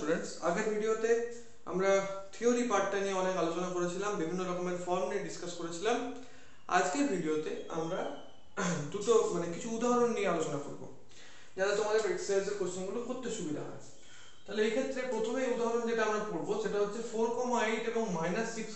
Students, আগের ভিডিওতে আমরা থিওরি পার্টটা নিয়ে অনেক আলোচনা করেছিলাম, বিভিন্ন রকমের ফর্ম নিয়ে ডিসকাস করেছিলাম। আজকের ভিডিওতে আমরা দুটো কিছু উদাহরণ নিয়ে আলোচনা করব, যাতে তোমাদের এক্সারসাইজের কোশ্চেনগুলো করতে সুবিধা হয়। তাহলে এই ক্ষেত্রে প্রথমেই উদাহরণ যেটা আমরা পড়বো সেটা হচ্ছে 4,8 এবং -6,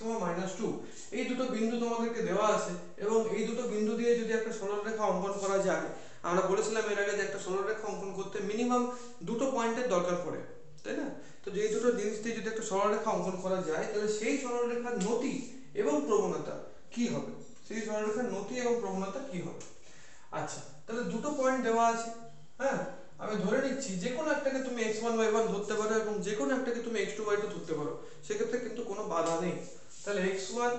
-2। এই দুটো বিন্দু তোমাদেরকে দেওয়া আছে এবং এই দুটো বিন্দু দিয়ে যদি একটা সরলরেখা অঙ্কন করা যায়, আমরা বলেছিলাম এর আগে যে একটা সরলরেখা অঙ্কন করতে মিনিমাম দুটো পয়েন্টের দরকার পড়ে, তাই না? তো যে দুটো জিনিস দিয়ে যদি একটা সরলরেখা অঙ্কন করা যায়, তাহলে সেই সরলরেখার নতি এবং প্রবণতা কি হবে? সেই সরলরেখার নতি এবং প্রবণতা কি হবে? আচ্ছা, তাহলে দুটো পয়েন্ট দেওয়া আছে। হ্যাঁ, আমি ধরে নিচ্ছি যে কোনো একটাকে তুমি x1 y1 ধরতে পারো এবং যে কোনো একটাকে তুমি x2 y2 ধরতে পারো, সেক্ষেত্রে কিন্তু কোনো বাধা নেই। তাহলে x1,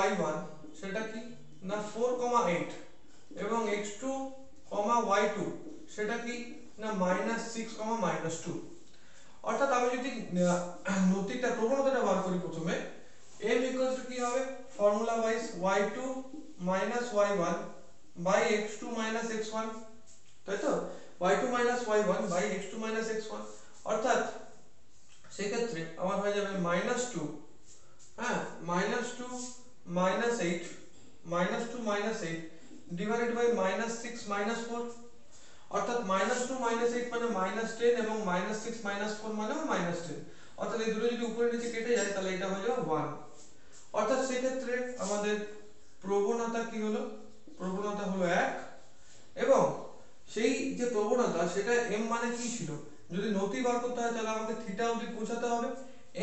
y1 সেটা কি না 4,8 এবং x2, y2 সেটা কি না -6, -2। অর্থাৎ আমি যদি নতিটা প্রবণতাটা বার করি, প্রথমে m ইকুয়ালস টু কি হবে? Formula wise y2 y1 by x2 x1, তাই তো? y2 y1 by x2 x1, অর্থাৎ সেক্ষেত্রে আমার হয়ে যাবে -2, হ্যাঁ, -2 -8 -2 -8 ডিভাইডেড বাই -6 -4, অর্থাৎ -2 -8 মানে -10 এবং -6 -4 মানে -10। অর্থাৎ এই দুটো যদি উপরে নিচে কেটে যায় তাহলে এটা হয়ে যাবে 1। অর্থাৎ সেক্ষেত্রে আমাদের প্রবণতা কি হলো? প্রবণতা হলো 1। এবং সেই যে প্রবণতা, সেটা m মানে কি ছিল? যদি নতি বার করতে হয় তাহলে আমাকে থিটা অবধি পৌঁছাতে হবে।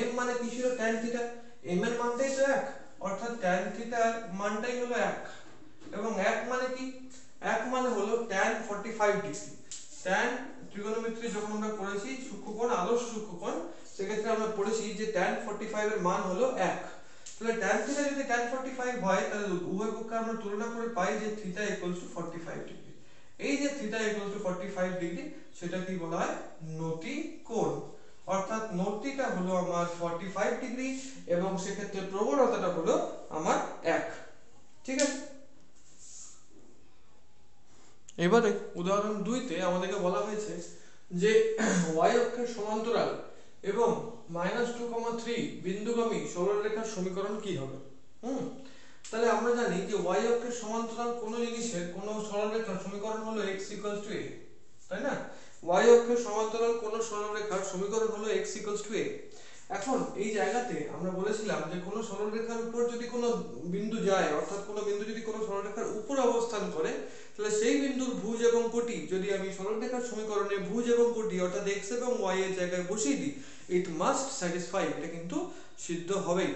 m মানে কি ছিল? tan theta. m এর মানটাই তো 1, অর্থাৎ tan থিটার মানটাই হলো 1। এবং 1 মানে কি? 1 মানে হলো tan 45 ডিগ্রি। tan ত্রিগোণমিতি যখন আমরা পড়েছি সূক্ষ্মকোণ, আদর্শ সূক্ষ্মকোণ, সেক্ষেত্রে আমরা পড়েছি যে tan 45 এর মান হলো 1। তাহলে tan থিটা যদি tan 45 হয়, তাহলে উভয় পক্ষে আমরা তুলনা করে পাই যে থিটা ইকুয়ালস টু 45 ডিগ্রি। এই যে থিটা ইকুয়ালস টু 45 ডিগ্রি, সেটা কি বলা হয়? নতি কোণ। অর্থাৎ নতিটা হলো আমার 45 ডিগ্রি এবং সেক্ষেত্রে প্রবণতাটা হলো আমার 1। ঠিক আছে? এবারে উদাহরণ 2 তে আমাদেরকে বলা হয়েছে যে y অক্ষের সমান্তরাল এবং -2,3 বিন্দুগামী সরলরেখার সমীকরণ কি হবে? তাহলে আমরা জানি যে y অক্ষের সমান্তরাল কোন জিনিসের কোন সরলরেখার সমীকরণ হলো x a, তাই না? y অক্ষের সমান্তরাল কোন সরলরেখার সমীকরণ হলো x a। এখন এই জায়গাতে আমরা বলেছিলাম যে কোন সরলরেখার উপর যদি কোনো বিন্দু যায়, অর্থাৎ কোনো বিন্দু যদি কোনো সরলরেখার উপর অবস্থান করে, তাহলে সেই বিন্দুর ভুজ এবং কোটি যদি আমি সরলরেখার সমীকরণে ভুজ এবং কোটি অর্থাৎ x এবং y এর জায়গায় বসিয়ে দিই, ইট মাস্ট স্যাটিসফাই, এটা কিন্তু সিদ্ধ হবেই।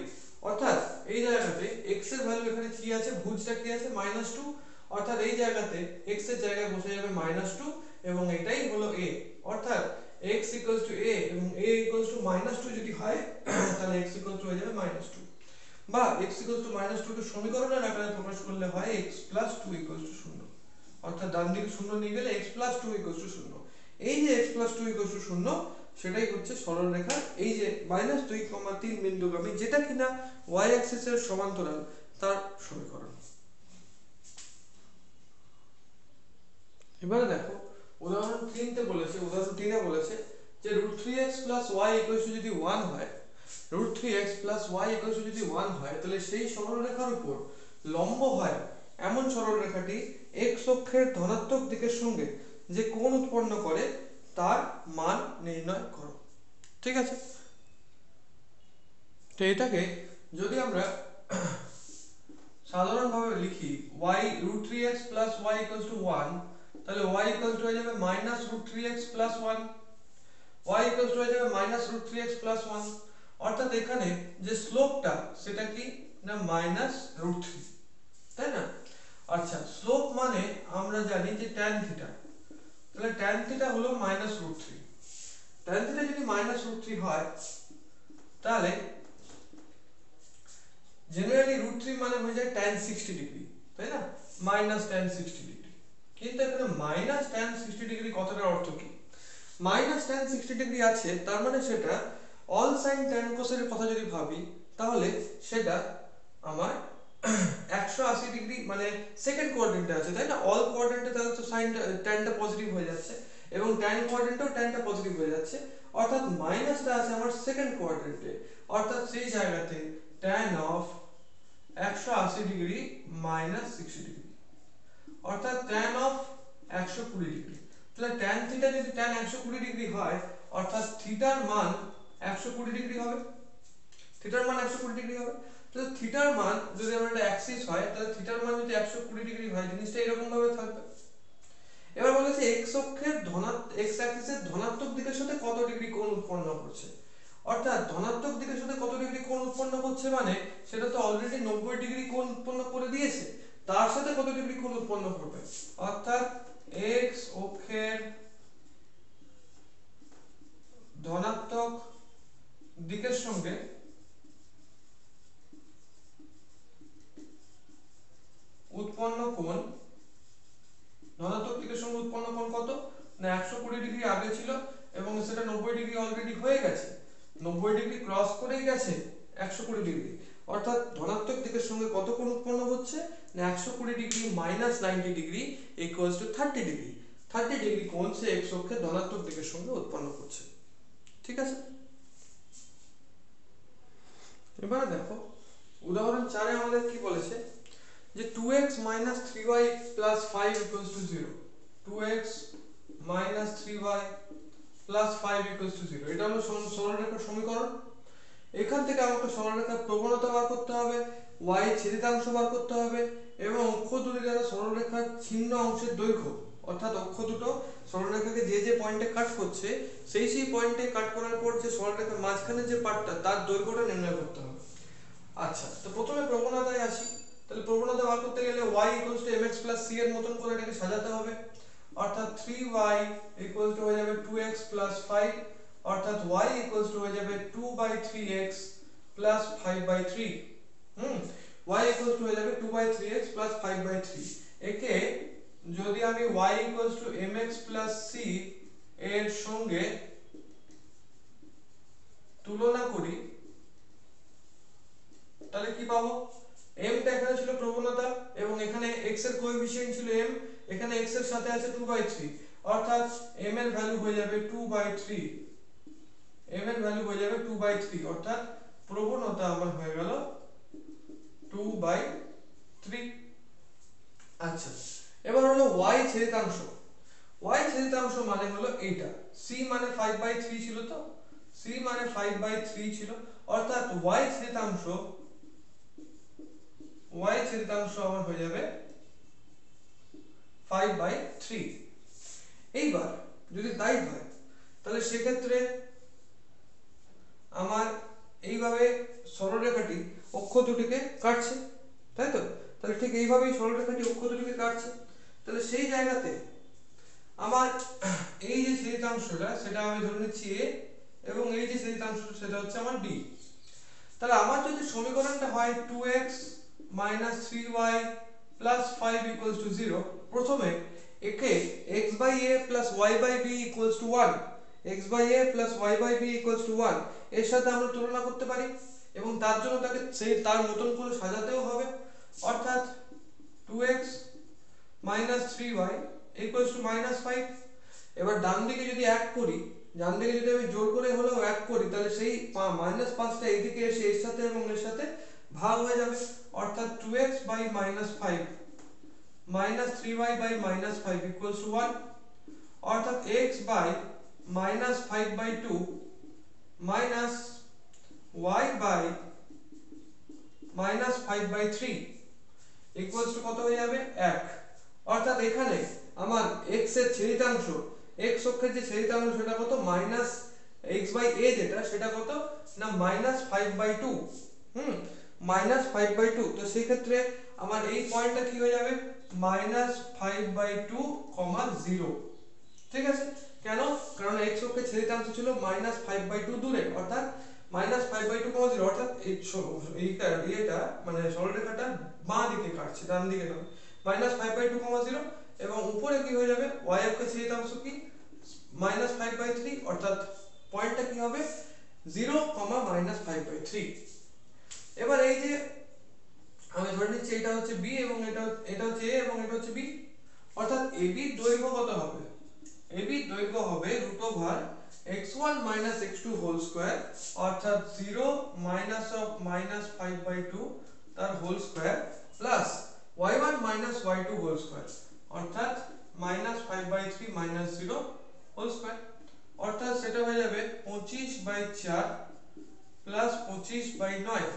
অর্থাৎ এই জায়গাতে x এর ভ্যালু এখানে কি আছে? ভুজটা কি আছে? -2, অর্থাৎ এই জায়গাতে x এর জায়গায় বসে যাবে -2 এবং এটাই হলো a। অর্থাৎ x a এবং a -2 যদি হয় তাহলে x হয়ে যাবে -2, বা x -2 কে সমীকরণের আকারে প্রকাশ করলে হয় x 2 0। অর্থাৎ ডান দিকে 0 নিয়ে গেলে x 2 0। এই যে x 2 0, সেটাই হচ্ছে সরলরেখার এই যে -2,3 বিন্দুগামী, যেটা কিনা y অ্যাক্সিস এর সমান্তরাল, তার সমীকরণ। এবারে দেখো উদাহরণ 3 তে বলেছে, যে √3x y যদি 1 হয়, √3x y যদি 1 হয়, তাহলে সেই সরলরেখার উপর লম্ব হয় এমন সরলরেখাটি x অক্ষের ধনাত্মক দিকের সঙ্গে যে কোণ উৎপন্ন করে তার মান নির্ণয় করো। ঠিক আছে? তো এটাকে যদি আমরা সাধারণভাবে লিখি y √3x y 1, তাহলে y হয়ে যাবে -√3x 1, y হয়ে যাবে -√3x 1। অর্থাৎ এখানে যে স্লোপটা সেটা কি না -√3, তাই না? আচ্ছা, স্লোপ মানে আমরা জানি যে tan থিটা, তাহলে tan থিটা হলো -√3। tan থিটা যদি -√3 হয়, তাহলে জেনারেলি √3 মানে হয়ে যায় tan 60 ডিগ্রি, তাই না? tan 60 degree. কিন্তু এখানে tan 60 ডিগ্রি কথাটার অর্থ কি? tan 60 ডিগ্রি আছে, তার মানে সেটা অল সাইন tan cos এর কথা যদি ভাবি, তাহলে সেটা আমার 180 ডিগ্রি মানে সেকেন্ড কোয়াড্রেন্টে আছে, তাই না? অল কোয়াড্রেন্টে তাহলে তো সাইন ট্যানটা পজিটিভ হয়ে যাচ্ছে এবং tan কোয়াড্রেন্টেও ট্যানটা পজিটিভ হয়ে যাচ্ছে। অর্থাৎ মাইনাসটা আছে আমার সেকেন্ড কোয়াড্রেন্টে, অর্থাৎ সেই জায়গাতে tan of 180 degree minus 60 degree, অর্থাৎ tan অফ 120 ডিগ্রি। তাহলে tan থিটা যদি tan 120 ডিগ্রি হয়, অর্থাৎ থিটার মান 120 ডিগ্রি হবে, থিটার মান 120 ডিগ্রি হবে। তাহলে থিটার মান যদি আমার একটা অ্যাক্সিস হয়, তাহলে থিটার মান যদি 120 ডিগ্রি হয়, জিনিসটা এরকম ভাবে থাকবে। এবার বলেছে x অক্ষের x অ্যাক্সিসের ধনাত্মক দিকের সাথে কত ডিগ্রি কোণ উৎপন্ন করছে, অর্থাৎ ধনাত্মক দিকের সাথে কত ডিগ্রি কোণ উৎপন্ন করছে মানে সেটা তো অলরেডি 90 ডিগ্রি কোণ উৎপন্ন করে দিয়েছে, তার সাথে কত ডিগ্রি কোণ উৎপন্ন করবে, অর্থাৎ x অক্ষের ধনাত্মক দিকের সঙ্গে উৎপন্ন কোণ, ধনাত্মক দিকের সঙ্গে উৎপন্ন কোণ কত না 120 ডিগ্রি আগে ছিল এবং সেটা 90 ডিগ্রি অলরেডি হয়ে গেছে, 90 ডিগ্রি ক্রস করেই গেছে 120 ডিগ্রি, অর্থাৎ ধনাত্মক দিকের সঙ্গে কত কোণ উৎপন্ন হচ্ছে না 120 degree minus 90 degree equals to 30 degree, 30 degree কোণ সে x অক্ষের ধনাত্মক দিকের সঙ্গে উৎপন্ন করছে। ঠিক আছে, এবারে দেখো উদাহরণ 4 এ আমাদের কি বলেছে যে 2x 3y 5 0, 2x 3y 5 0, এটা হলো সরলরেখার সমীকরণ। এখান থেকে আমাকে সরলরেখার প্রবণতা বার করতে হবে, y ছেদিতাংশ বার করতে হবে এবং অক্ষ দুটি দ্বারা সরলরেখার ছিন্ন অংশের দৈর্ঘ্য, অর্থাৎ অক্ষ দুটো সরলরেখাকে যে পয়েন্টে কাট করছে সেই পয়েন্টে কাট করার পর যে সরলরেখার মাঝখানে যে পার্টটা তার দৈর্ঘ্যটা নির্ণয় করতে হবে। আচ্ছা, তো প্রথমে প্রবণতায় আসি। তাহলে প্রবণতা বার করতে গেলে y mx c এর মতন করে এটাকে সাজাতে হবে, অর্থাৎ 3y হয়ে যাবে 2x 5, অর্থাৎ y হয়ে যাবে 2/3x 5/3, y হয়ে যাবে 2/3x 5/3। একে যদি আমি y mx c এর সঙ্গে তুলনা করি তাহলে কি পাবো, m টা এখানে ছিল প্রবণতা এবং এখানে x এর কোএফিসিয়েন্ট ছিল m, এখানে x এর সাথে আছে 2/3, অর্থাৎ m এর ভ্যালু হয়ে যাবে 2/3, m এর ভ্যালু হয়ে যাবে 2/3, অর্থাৎ প্রবণতা আমার হয়ে গেল 2/3। আচ্ছা, এবার হলো y ছেদিতাংশ। y ছেদিতাংশ মানে হলো এইটা, c মানে 5/3 ছিল, তো c মানে 5/3 ছিল, অর্থাৎ y ছেদিতাংশ আমার হয়ে যাবে 5/3। এইবার যদি তাই হয় তাহলে সেক্ষেত্রে আমার এইভাবে সরলরেখাটি অক্ষ দুটিকে কাটছে, তাই তো? তাহলে ঠিক এইভাবেই সরলরেখাটি অক্ষ দুটিকে কাটছে। তাহলে সেই জায়গাতে আমার এই যে ছেদিতাংশটা সেটা আমি ধরে নিচ্ছি a এবং এই যে ছেদিতাংশটা সেটা হচ্ছে আমার b। তাহলে আমার যদি সমীকরণটা হয় 2x 3y 5 0, প্রথমে একে x/a y/b 1, x/a y/b 1 এর সাথে আমরা তুলনা করতে পারি এবং তার জন্য তাকে সেই তার মতন করে সাজাতেও হবে, অর্থাৎ 2x 3y -5। এবার ডান দিকে যদি এক করি, ডান দিকে যদি আমি জোর করে হলেও এক করি তাহলে সেই -5টা এইদিকে এসে এর সাথে এবং এর সাথে ভাগ হয়ে যাবে, অর্থাৎ 2x by -5 3y by -5 1, অর্থাৎ x by -5/2 minus y by -5/3 equals to কত হয়ে যাবে 1। অর্থাৎ এখানে আমার x এর ছেদিতাংশ, x অক্ষের যে ছেদিতাংশ সেটা কত x/a যেটা সেটা কত না -5/2, -5/2। তো সেই ক্ষেত্রে আমার এই পয়েন্টটা কি হয়ে যাবে -5/2, 0। ঠিক আছে, কেন? কারণ x অক্ষের ছেদিতাংশ ছিল -5/2 দূরে, অর্থাৎ -5/2, 0, অর্থাৎ এইটা মানে সরলরেখাটা বাঁ দিকে কাটছে, ডান দিকে নয়। -5/2, 0 এবং উপরে কি হয়ে যাবে y অক্ষের ছেদিতাংশ কি -5/3, অর্থাৎ পয়েন্টটা কি হবে 0, -5/3। এবার এই যে আমি ধরে নিচ্ছি এটা হচ্ছে b এবং এটা হচ্ছে a এবং এটা হচ্ছে b, অর্থাৎ ab এর দৈর্ঘ্য কত হবে? ab এর দৈর্ঘ্য হবে √a x1 minus x2 whole square অর্থাৎ 0 minus of minus 5/2 তার whole square plus y1 minus y2 whole square অর্থাৎ minus 5/3 minus 0 whole square অর্থাৎ সেটা হয়ে যাবে 25/4 plus 25/9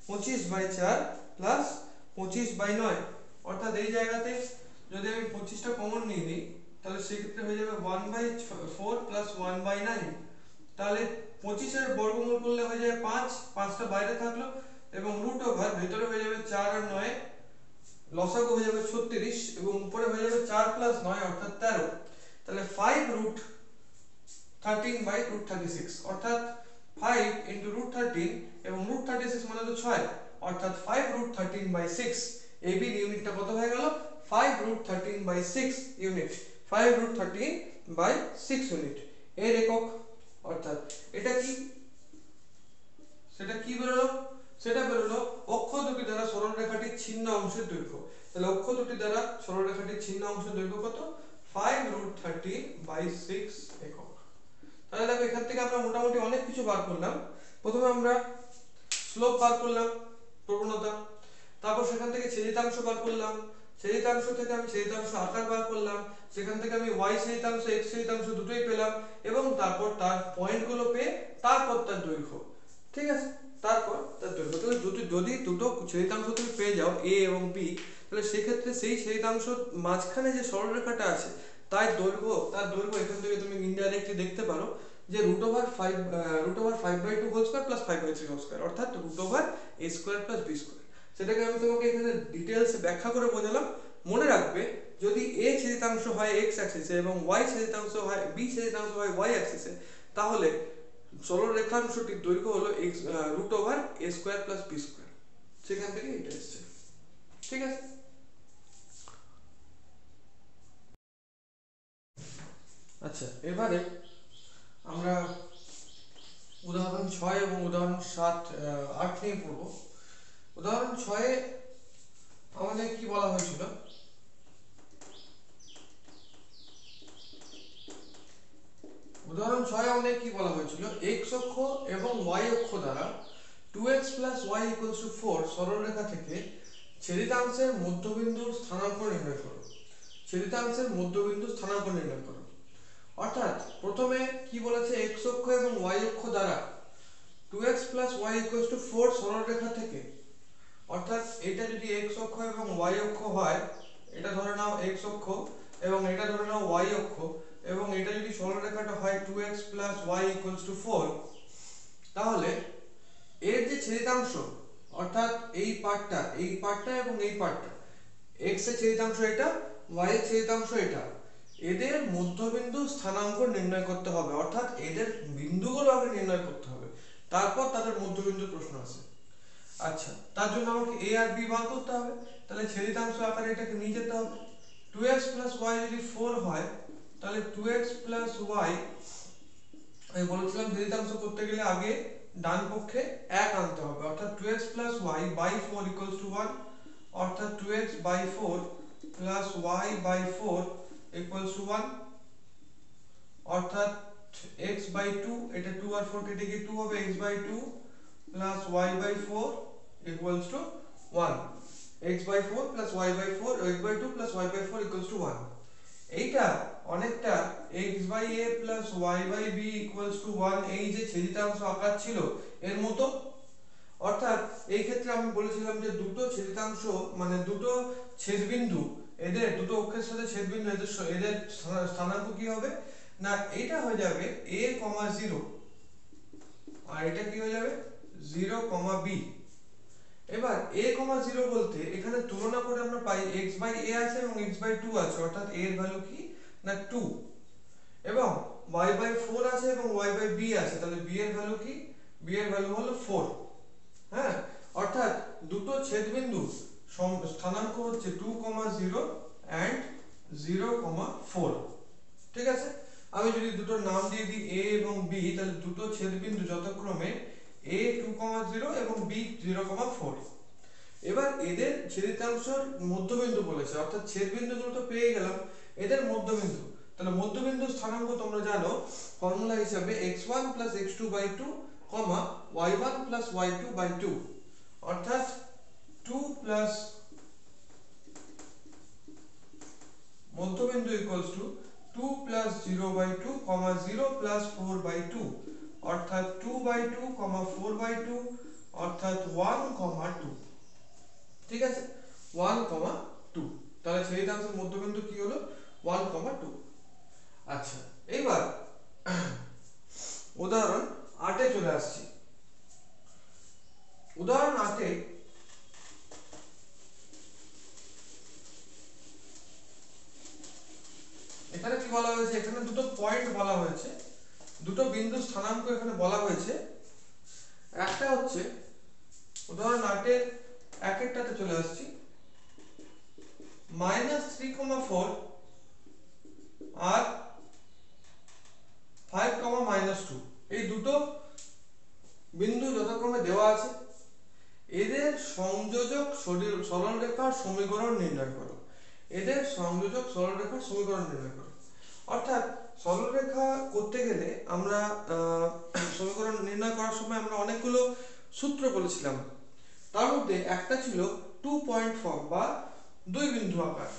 25/4 plus 25/9 অর্থাৎ এই জায়গাতে যদি আমি 25টা কমন নিয়ে নিই তাহলে সেই ক্ষেত্রে হয়ে যাবে 1/4 plus 1/9 তাহলে 25 এর বর্গমূল করলে হয়ে যাবে 5 5টা বাইরে থাকলো এবং রুট ওভার ভিতরে হয়ে যাবে 4 আর 9 লসাগু হয়ে যাবে 36 এবং উপরে হয়ে যাবে 4 plus 9 অর্থাৎ 13 তাহলে 5√13/√36 অর্থাৎ 5 into √13 এবং √36 মানে তো 6 অর্থাৎ 5√13/6 ab ইউনিটটা কত হয়ে গেল 5√13/6 ইউনিট 5√13/6 ইউনিট এর একক অর্থাৎ এটা কি সেটা কি বেরোলো সেটা বেরোলো অক্ষ দুটি দ্বারা সরলরেখাটির ছিন্ন অংশের দৈর্ঘ্য তাহলে অক্ষ দুটি দ্বারা সরলরেখাটির ছিন্ন অংশের দৈর্ঘ্য কত 5√13/6 একক তাহলে দেখো এখান থেকে আমরা মোটামুটি অনেক কিছু বার করলাম প্রথমে আমরা স্লোপ বার করলাম প্রবণতা তারপর সেখান থেকে ছেদিতাংশ বার করলাম ছেদিতাংশ থেকে আমি ছেদিতাংশ আকার বার করলাম সেখান থেকে আমি y ছেদিতাংশ x ছেদিতাংশ দুটোই পেলাম এবং তারপর তার পয়েন্টগুলো পেয়ে তারপর তার দৈর্ঘ্য ঠিক আছে তারপর তার দৈর্ঘ্য তাহলে যদি দুটো ছেদিতাংশ তুমি পেয়ে যাও a এবং b তাহলে সেই ক্ষেত্রে সেই ছেদিতাংশ মাঝখানে যে সরলরেখাটা আছে তার দৈর্ঘ্য এখান থেকে তুমি ইনডাইরেক্টলি দেখতে পারো যে √5/2 whole square plus 5/3 whole square অর্থাৎ √a² প্লাস b স্কয়ার সেটাকে আমি তোমাকে এখানে ডিটেইলস ব্যাখ্যা করে বোঝালাম মনে রাখবে যদি a ছেদিতাংশ হয় x অ্যাক্সিসে এবং y ছেদিতাংশ হয় b ছেদিতাংশ হয় y অ্যাক্সিসে তাহলে সরলরেখাংশটির দৈর্ঘ্য হলো √a² প্লাস b স্কয়ার সেখান থেকে এটা এসেছে ঠিক আছে আচ্ছা এবারে আমরা উদাহরণ 6 এবং উদাহরণ 8 নিয়ে পড়ব উদাহরণ 6 এ আমাদের কি বলা হয়েছিল উদাহরণ 6 আমাদের কি বলা হয়েছিল x অক্ষ এবং y অক্ষ দ্বারা 2x y 4 সরলরেখা থেকে ছেদিতাংশের মধ্যবিন্দুর স্থানাঙ্ক নির্ণয় করো ছেদিতাংশের মধ্যবিন্দু স্থানাঙ্ক নির্ণয় করো অর্থাৎ প্রথমে কি বলেছে x অক্ষ এবং y অক্ষ দ্বারা 2x y 4 সরলরেখা থেকে অর্থাৎ এটা যদি x অক্ষ এবং y অক্ষ হয় এটা ধরে নাও x অক্ষ এবং এটা ধরে নাও y অক্ষ এবং এটা যদি সরলরেখাটা হয় 2x y 4 তাহলে এর যে ছেদিতাংশ অর্থাৎ এই পার্টটা এবং এই পার্টটা x এর ছেদিতাংশ এটা y এর ছেদিতাংশ এটা এদের মধ্যবিন্দু স্থানাঙ্ক নির্ণয় করতে হবে অর্থাৎ এদের বিন্দুগুলো আগে নির্ণয় করতে হবে তারপর তাদের মধ্যবিন্দুর প্রশ্ন আসে আচ্ছা তার জন্য আমাকে a আর b বার করতে হবে তাহলে ছেদিতাংশ আকারে এটাকে নিয়ে যেতে হবে 2x y যদি 4 হয় তাহলে 2x y আমি বলেছিলাম ছেদিতাংশ করতে গেলে আগে ডান পক্ষে 1 আনতে হবে অর্থাৎ 2x y by 4 1 অর্থাৎ 2x by 4 y by 4 1 অর্থাৎ x by 2 এটা 2 আর 4 কেটে গিয়ে 2 হবে x by 2 y by 4 1 x by 4 y by 4 x by 2 y by 4 1 এইটা অনেকটা x by a y by b 1 এই যে ছেদিতাংশ আকার ছিল এর মতো অর্থাৎ এই ক্ষেত্রে আমি বলেছিলাম যে দুটো ছেদিতাংশ মানে দুটো ছেদবিন্দু এদের দুটো অক্ষের সাথে ছেদবিন্দু এদের স্থানাঙ্ক কি হবে না এটা হয়ে যাবে a, 0 আর এটা কি হয়ে যাবে 0, b এবার a, 0 বলতে এখানে তুলনা করে আমরা পাই x by a আছে এবং x by 2 আছে অর্থাৎ a এর ভ্যালু কি না 2 এবং y by 4 আছে এবং y by b আছে তাহলে b এর ভ্যালু কি b এর ভ্যালু হলো 4 হ্যাঁ অর্থাৎ দুটো ছেদবিন্দু স্থানাঙ্ক হচ্ছে 2, 0 and 0, 4 ঠিক আছে আমি যদি দুটো নাম দিয়ে দিই a এবং b তাহলে দুটো ছেদবিন্দু যথাক্রমে a 2, 0 এবং b 0, 4 এবার এদের ছেদিতাংশের মধ্যবিন্দু বলেছে অর্থাৎ ছেদবিন্দুগুলো তো পেয়ে গেলাম এদের মধ্যবিন্দু তাহলে মধ্যবিন্দুর স্থানাঙ্ক তোমরা জানো ফর্মুলা হিসাবে x1 + x2/2, y1 + y2/2, অর্থাৎ 2 প্লাস মধ্যবিন্দু ইকুয়ালস টু 2 + 0/2, 0 + 4/2, অর্থাৎ 2/2, 4/2, অর্থাৎ 1, 2। ঠিক আছে, 1, 2। তাহলে ছেদিতাংশের মধ্যবিন্দু কি হলো 1, 2। আচ্ছা, এইবার উদাহরণ 8 এ চলে আসছি। উদাহরণ 8 এ এখানে কি বলা হয়েছে, এখানে দুটো পয়েন্ট বলা হয়েছে, দুটো বিন্দু স্থানাঙ্ক এখানে বলা হয়েছে। একটা হচ্ছে উদাহরণ 8 এর একেরটাতে চলে আসছি, -3, 4 আর 5, -2। এই দুটো বিন্দু যথাক্রমে দেওয়া আছে। এদের সংযোজক সরলরেখার সমীকরণ নির্ণয় করো। এদের সংযোজক সরলরেখার সমীকরণ নির্ণয় করো। অর্থাৎ সরলরেখা করতে গেলে আমরা সমীকরণ নির্ণয় করার সময় আমরা অনেকগুলো সূত্র বলেছিলাম। তার মধ্যে একটা ছিল 2 পয়েন্ট ফর্ম বা 2 বিন্দু আকার।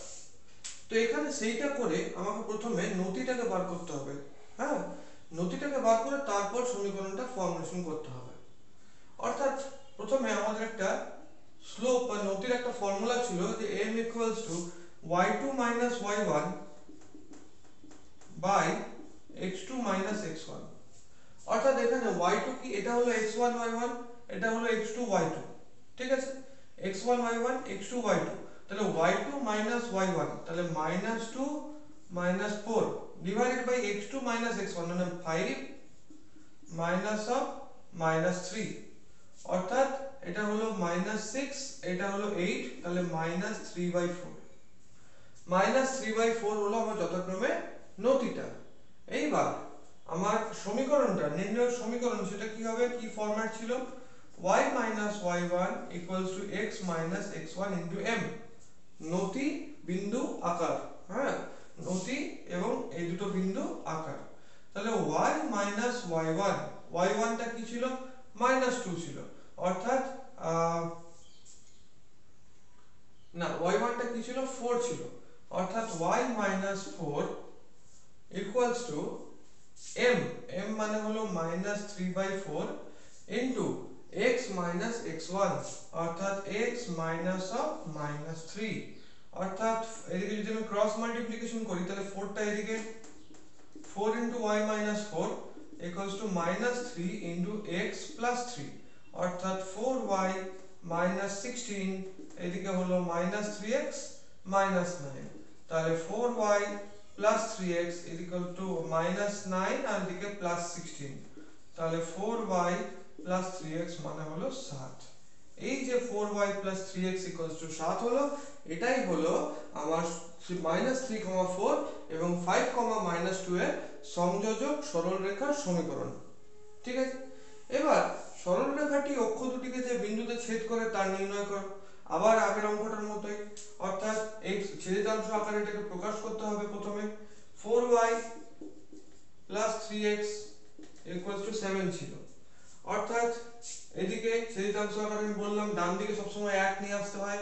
তো এখানে সেইটা করে আমাকে প্রথমে নতিটাকে বার করতে হবে। হ্যাঁ, নতিটাকে বার করে তারপর সমীকরণটা ফর্মুলেশন করতে হবে। অর্থাৎ প্রথমে আমাদের একটা স্লোপ বা নতির একটা ফর্মুলা ছিল যে m = y2 - y1 / x2 - x1। অর্থাৎ এখানে y2 কি, এটা হলো x1 y1, এটা হলো x2 y2। ঠিক আছে, x1 y1 x2 y2। তাহলে y2 - y1, তাহলে -2 - 4 ডিভাইডেড বাই x2 - x1, মানে 5 - 3, অর্থাৎ এটা হলো -6, এটা হলো 8, তাহলে -3/4। -3/4 হলো আমার যথাক্রমে নতিটা। এইবার আমার সমীকরণটা, নির্ণয় সমীকরণ, সেটা কি হবে, কি ফরম্যাট ছিল, y - y1 = x - x1 * m। নতি বিন্দু আকার, হ্যাঁ, নতি এবং এই দুটো বিন্দু আকার। তাহলে y - y1, y1 টা কি ছিল, -2 ছিল, অর্থাৎ না, y1 টা কি ছিল, 4 ছিল, অর্থাৎ y - 4 = m মানে হলো -3/4 ইনটু x - x1, অর্থাৎ x - 3, অর্থাৎ এদিকে যদি আমি ক্রস মাল্টিপ্লিকেশন করি তাহলে 4 টা এদিকে, 4 × y - 4 = -3 × x + 3, অর্থাৎ 4y - 16, এদিকে হলো -3x - 9, তাহলে 4y + 3x = -9 আর এদিকে +16, তাহলে 4y + 3x মানে হলো 7। এই যে 4y + 3x = 7 হলো, এটাই হলো আমার -3, 4 এবং 5, -2 এর সংযোজক সরলরেখার সমীকরণ। ঠিক আছে, এবার সরলরেখাটি অক্ষ দুটিকে যে বিন্দুতে ছেদ করে তার নির্ণয় করো। আবার আগের অঙ্কটার মতোই, অর্থাৎ এই ছেদিতাংশ আকারে এটাকে প্রকাশ করতে হবে। প্রথমে 4y + 3x = 7 ছিল, অর্থাৎ এদিকে ছেদিতাংশ আকারে আমি বললাম ডান দিকে সবসময় 1 নিয়ে আসতে হয়,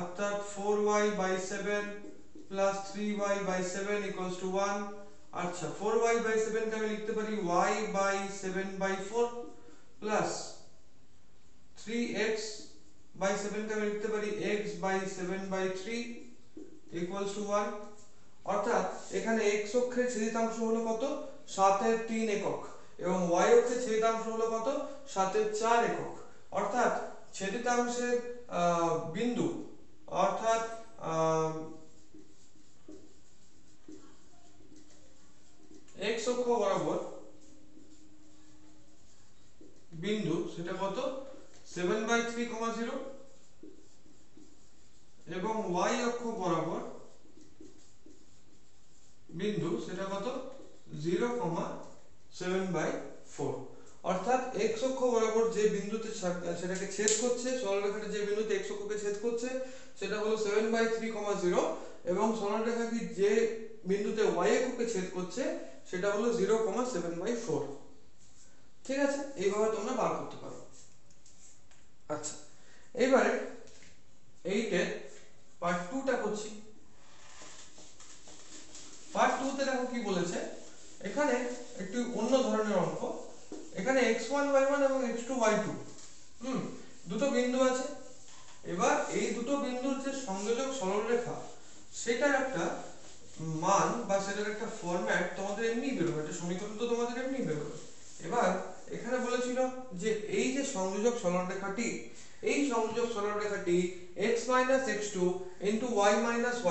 অর্থাৎ 4y/7 + 3y/7 = 1। আচ্ছা, 4y/7 কে আমি লিখতে পারি y/7/4 প্লাস 3x/7 কে আমি লিখতে পারি x/7/3 = 1। অর্থাৎ এখানে x অক্ষের ছেদিতাংশ হলো কত, 7/3 একক, এবং y অক্ষের ছেদিতাংশ হলো কত, 7/4 একক। অর্থাৎ ছেদিতাংশের বিন্দু, অর্থাৎ x অক্ষ বরাবর বিন্দু সেটা কত, 7/3, 0, এবং y অক্ষ বরাবর বিন্দু সেটা কত, 0, 7/4। অর্থাৎ x অক্ষ বরাবর যে বিন্দুতে সেটাকে ছেদ করছে, সরলরেখাটা যে বিন্দুতে x অক্ষকে ছেদ করছে সেটা হলো 7/3, 0, এবং সরলরেখাটি যে বিন্দুতে y এককে ছেদ করছে সেটা হলো 0,7/4। ঠিক আছে, এইভাবে তোমরা বার করতে পারো। আচ্ছা, এবারে 8 এর পার্ট 2টা করছি। পার্ট 2 তে দেখো কি বলেছে, এখানে একটু অন্য ধরনের অঙ্ক। এখানে x1 y1 এবং x2 y2 দুটো বিন্দু আছে। এবার এই দুটো বিন্দুর যে সংযোজক সরলরেখা সেটার একটা মান বা সেটার একটা ফরম্যাট তোমাদের এমনি বেরোবে, একটা সমীকরণ তো তোমাদের এমনি বেরোবে। এবার এখানে বলেছিল যে এই যে সংযোজক সরলরেখাটি, এই সংযোজক সরলরেখাটি x - x2 y -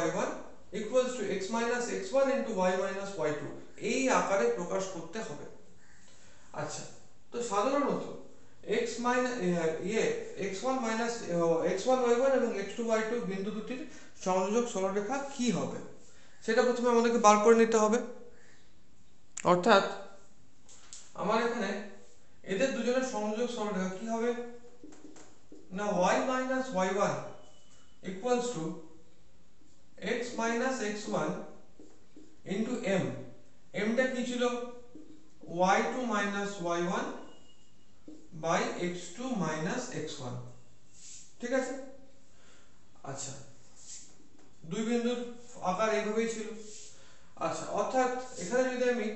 y1 equals to x - x1 y - y2 এই আকারে প্রকাশ করতে হবে। আচ্ছা, তো সাধারণত x1 x1 y1 এবং x2 y2 বিন্দু দুটির সংযোজক সরলরেখা কি হবে সেটা প্রথমে আমাদেরকে বার করে নিতে হবে। অর্থাৎ আমার এখানে এদের দুজনের সংযোজক সরলরেখা কি হবে না, y - y1 equals to x - x1 into m টা কি ছিল y2 - y1 by x2 - x1। ঠিক আছে। আচ্ছা, দুই বিন্দুর আকার এইভাবেই ছিল। আচ্ছা, অর্থাৎ এখানে যদি আমি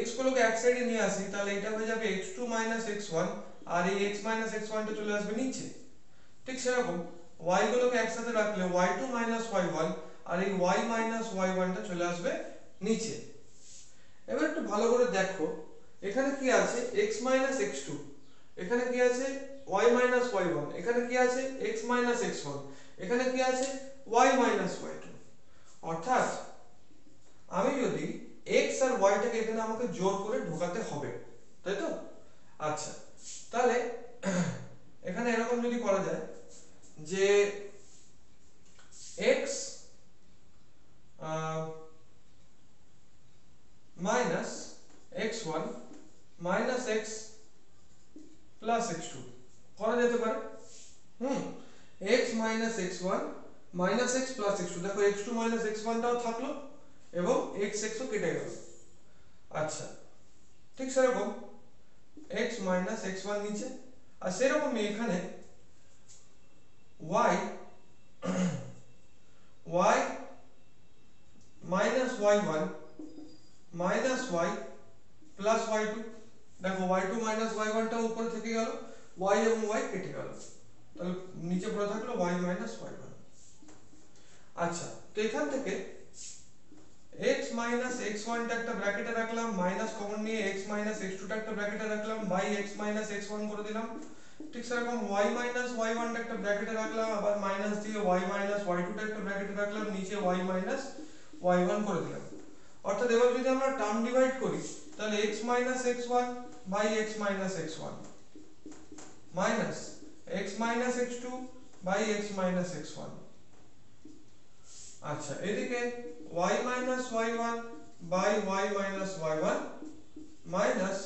x গুলোকে এক সাইডে নিয়ে আসি তাহলে এটা হয়ে যাবে x2 - x1 আর এই x - x1 টা চলে আসবে নিচে। ঠিক সেরকম y গুলোকে একসাথে রাখলে y2 - y1 আর এই y - y1 টা চলে আসবে নিচে। এবার একটু ভালো করে দেখো এখানে কি আছে x - x2, এখানে কি আছে y - y1, এখানে কি আছে x - x1, এখানে কি আছে y - y2। অর্থাৎ আমি যদি x আর y টাকে এখানে আমাকে জোর করে ঢোকাতে হবে, তাই তো? আচ্ছা, তাহলে এখানে এরকম যদি করা যায় যে x minus x1 minus x plus x2 করা যেতে পারে। x minus x1 minus x plus x2, দেখো x2 minus x1 টাও থাকলো এবং x ও কেটে গেল। আচ্ছা, ঠিক সেরকম x minus x1 নিচে, আর সেরকমই এখানে y y minus y1 minus y plus y2, দেখো y2 minus y1 টা উপরে থেকে গেল, y এবং y কেটে গেল, তাহলে নিচে পড়ে থাকলো y minus y1। আচ্ছা, তো এখান থেকে x minus x1 টা একটা ব্র্যাকেটে রাখলাম, মাইনাস কমন নিয়ে x minus x2 টা একটা ব্র্যাকেটে রাখলাম, বাই x minus x1 করে দিলাম। ঠিক সেরকম y minus y1 টা একটা ব্র্যাকেটে রাখলাম, আবার মাইনাস দিয়ে y minus y2 টা একটা ব্র্যাকেটে রাখলাম, নিচে y minus y1 করে দিলাম। অর্থাৎ এবার যদি আমরা টার্ম ডিভাইড করি তাহলে x minus x1 by x minus x1 minus x minus x2 by x minus x1। আচ্ছা, এদিকে y minus y1 by y minus y1 minus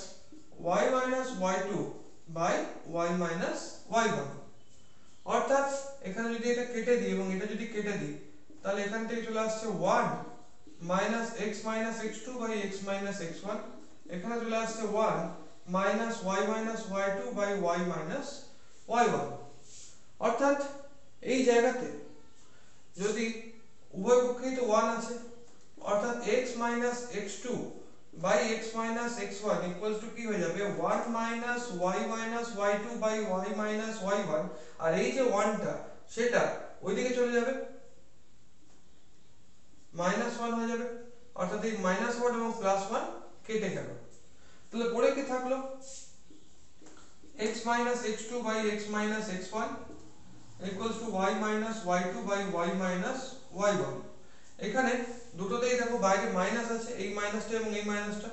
y minus y2 by y minus y1। অর্থাৎ এখানে যদি এটা কেটে দিই এবং এটা যদি কেটে দিই তাহলে এখান থেকে চলে আসছে 1 minus x minus x2 by x minus x1, এখানে চলে আসছে 1 minus y minus y2 by y minus y1। অর্থাৎ এই জায়গাতে যদি উভয় পক্ষেই তো 1 আছে, অর্থাৎ x minus x2 by x minus x1 equals to কি হয়ে যাবে 1 minus y minus y2 by y minus y1, আর এই যে 1 টা সেটা ওইদিকে চলে যাবে, -1 হয়ে যাবে। অর্থাৎ এই -1 এবং +1 কেটে গেল, তাহলে পড়ে কি থাকলো x minus x2 by x minus x1 equals to y minus y2 by y minus y1। এখানে দুটোতেই দেখো বাইরে মাইনাস আছে, এই মাইনাসটা এবং এই মাইনাসটা,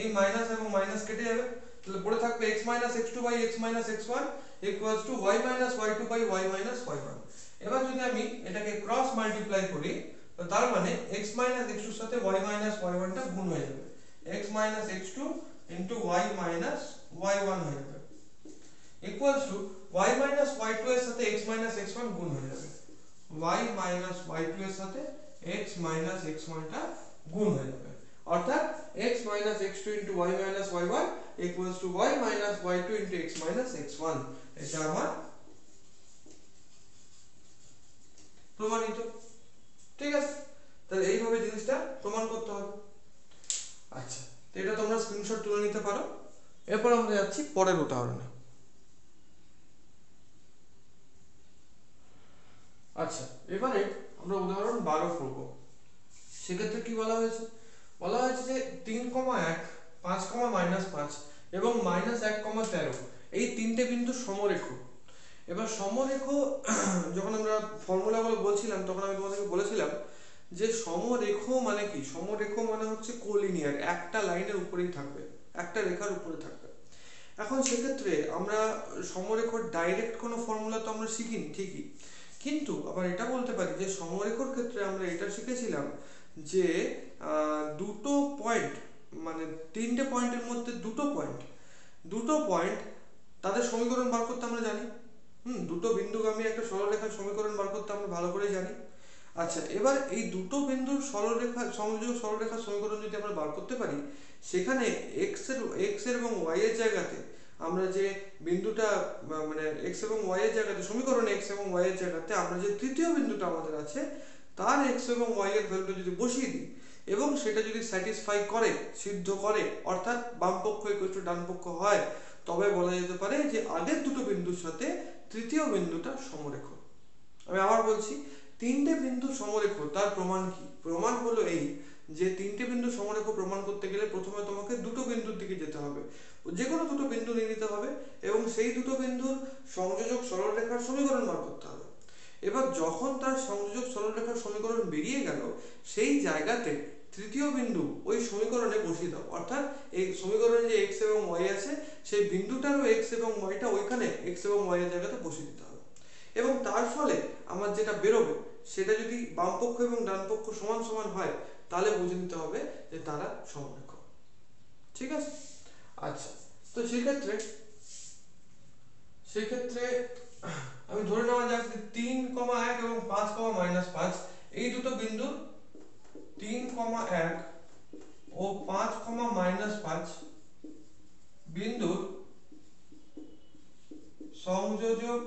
এই মাইনাস এবং মাইনাস কেটে যাবে, তাহলে পড়ে থাকবে x minus x2 by x minus x1 equals to y minus y2 by y minus y1। এবার যদি আমি এটাকে ক্রস মাল্টিপ্লাই করি তো তার মানে x minus x2 এর সাথে y minus y1 টা গুণ হয়ে যাবে, x minus x2 into y minus y1 হয়ে যাবে equals to y minus y2 এর সাথে x minus x1 গুণ হয়ে যাবে, y minus y2 এর সাথে x minus x1 টা গুণ হয়ে যাবে, অর্থাৎ x minus x2 into y minus y1 equals to y minus y2 into x minus x1। এটা আমার প্রমাণিত। ঠিক আছে, তাহলে এইভাবে জিনিসটা প্রমাণ করতে হবে। আচ্ছা, তো এটা তোমরা স্ক্রিনশট তুলে নিতে পারো। এরপর আমরা যাচ্ছি পরের উদাহরণে। আচ্ছা, এবারে আমরা উদাহরণ 12 করব। সেক্ষেত্রে কি বলা হয়েছে? বলা হয়েছে যে 3,1 5,-5 এবং -1,13 এই তিনটে বিন্দু সমরেখ। এবার সমরেখ যখন আমরা ফর্মুলাগুলো বলছিলাম তখন আমি তোমাদেরকে বলেছিলাম যে সমরেখ মানে কি? সমরেখ মানে হচ্ছে কোলিনিয়ার, একটা লাইনের উপরেই থাকবে, একটা রেখার উপরে থাকবে। এখন সেক্ষেত্রে আমরা সমরেখর ডাইরেক্ট কোনো ফর্মুলা তো আমরা শিখিনি ঠিকই, কিন্তু আবার এটা বলতে পারি যে সমরেখর ক্ষেত্রে আমরা এটা শিখেছিলাম যে দুটো পয়েন্ট, মানে তিনটে পয়েন্টের মধ্যে দুটো পয়েন্ট তাদের সমীকরণ বার করতে আমরা জানি। দুটো বিন্দুগামী একটা সরলরেখার সমীকরণ বার করতে আমরা ভালো করে জানি। আচ্ছা, এবার এই দুটো বিন্দুর সরলরেখা সংযোগ সরলরেখার সমীকরণ যদি আমরা বার করতে পারি, সেখানে x এর এবং y এর জায়গাতে আমরা যে বিন্দুটা মানে x এবং y এর জায়গাতে সমীকরণে x এবং y এর জায়গাতে আমরা যে তৃতীয় বিন্দুটা আমাদের আছে তার x এবং y এর ভ্যালুটা যদি বসিয়ে দিই এবং সেটা যদি স্যাটিসফাই করে, সিদ্ধ করে, অর্থাৎ বাম পক্ষ ইকুয়াল টু ডান পক্ষ হয়, তবে বলা যেতে পারে যে আগের দুটো বিন্দুর সাথে তৃতীয় বিন্দুটা সমরেখ। আমি আবার বলছি, তিনটে বিন্দু সমরেখ, তার প্রমাণ কি? প্রমাণ হলো এই যে তিনটে বিন্দু সমরেখ প্রমাণ করতে গেলে প্রথমে তোমাকে দুটো বিন্দুর দিকে যেতে হবে, যে কোনো দুটো বিন্দু নিয়ে নিতে হবে এবং সেই দুটো বিন্দুর সংযোজক সরলরেখার সমীকরণ বার করতে হবে। এবার যখন তার সংযোজক সরলরেখার সমীকরণ বেরিয়ে গেল, সেই জায়গাতে তৃতীয় বিন্দু ওই সমীকরণে বসিয়ে দাও, অর্থাৎ এই সমীকরণে যে x এবং y আছে সেই বিন্দুটারও x এবং yটা ওইখানে x এবং y এর জায়গাতে বসিয়ে দিতে হবে। এবং তার ফলে আমার যেটা বেরোবে সেটা যদি বাম পক্ষ এবং ডান পক্ষ সমান সমান হয় তাহলে বুঝে নিতে হবে যে তারা সমরেখ। ঠিক আছে? আচ্ছা, তো সেক্ষেত্রে আমি ধরে নেওয়া যাক যে 3,1 এবং 5,-5 এই দুটো বিন্দু 3,1 ও 5,-5 বিন্দুর সংযোজক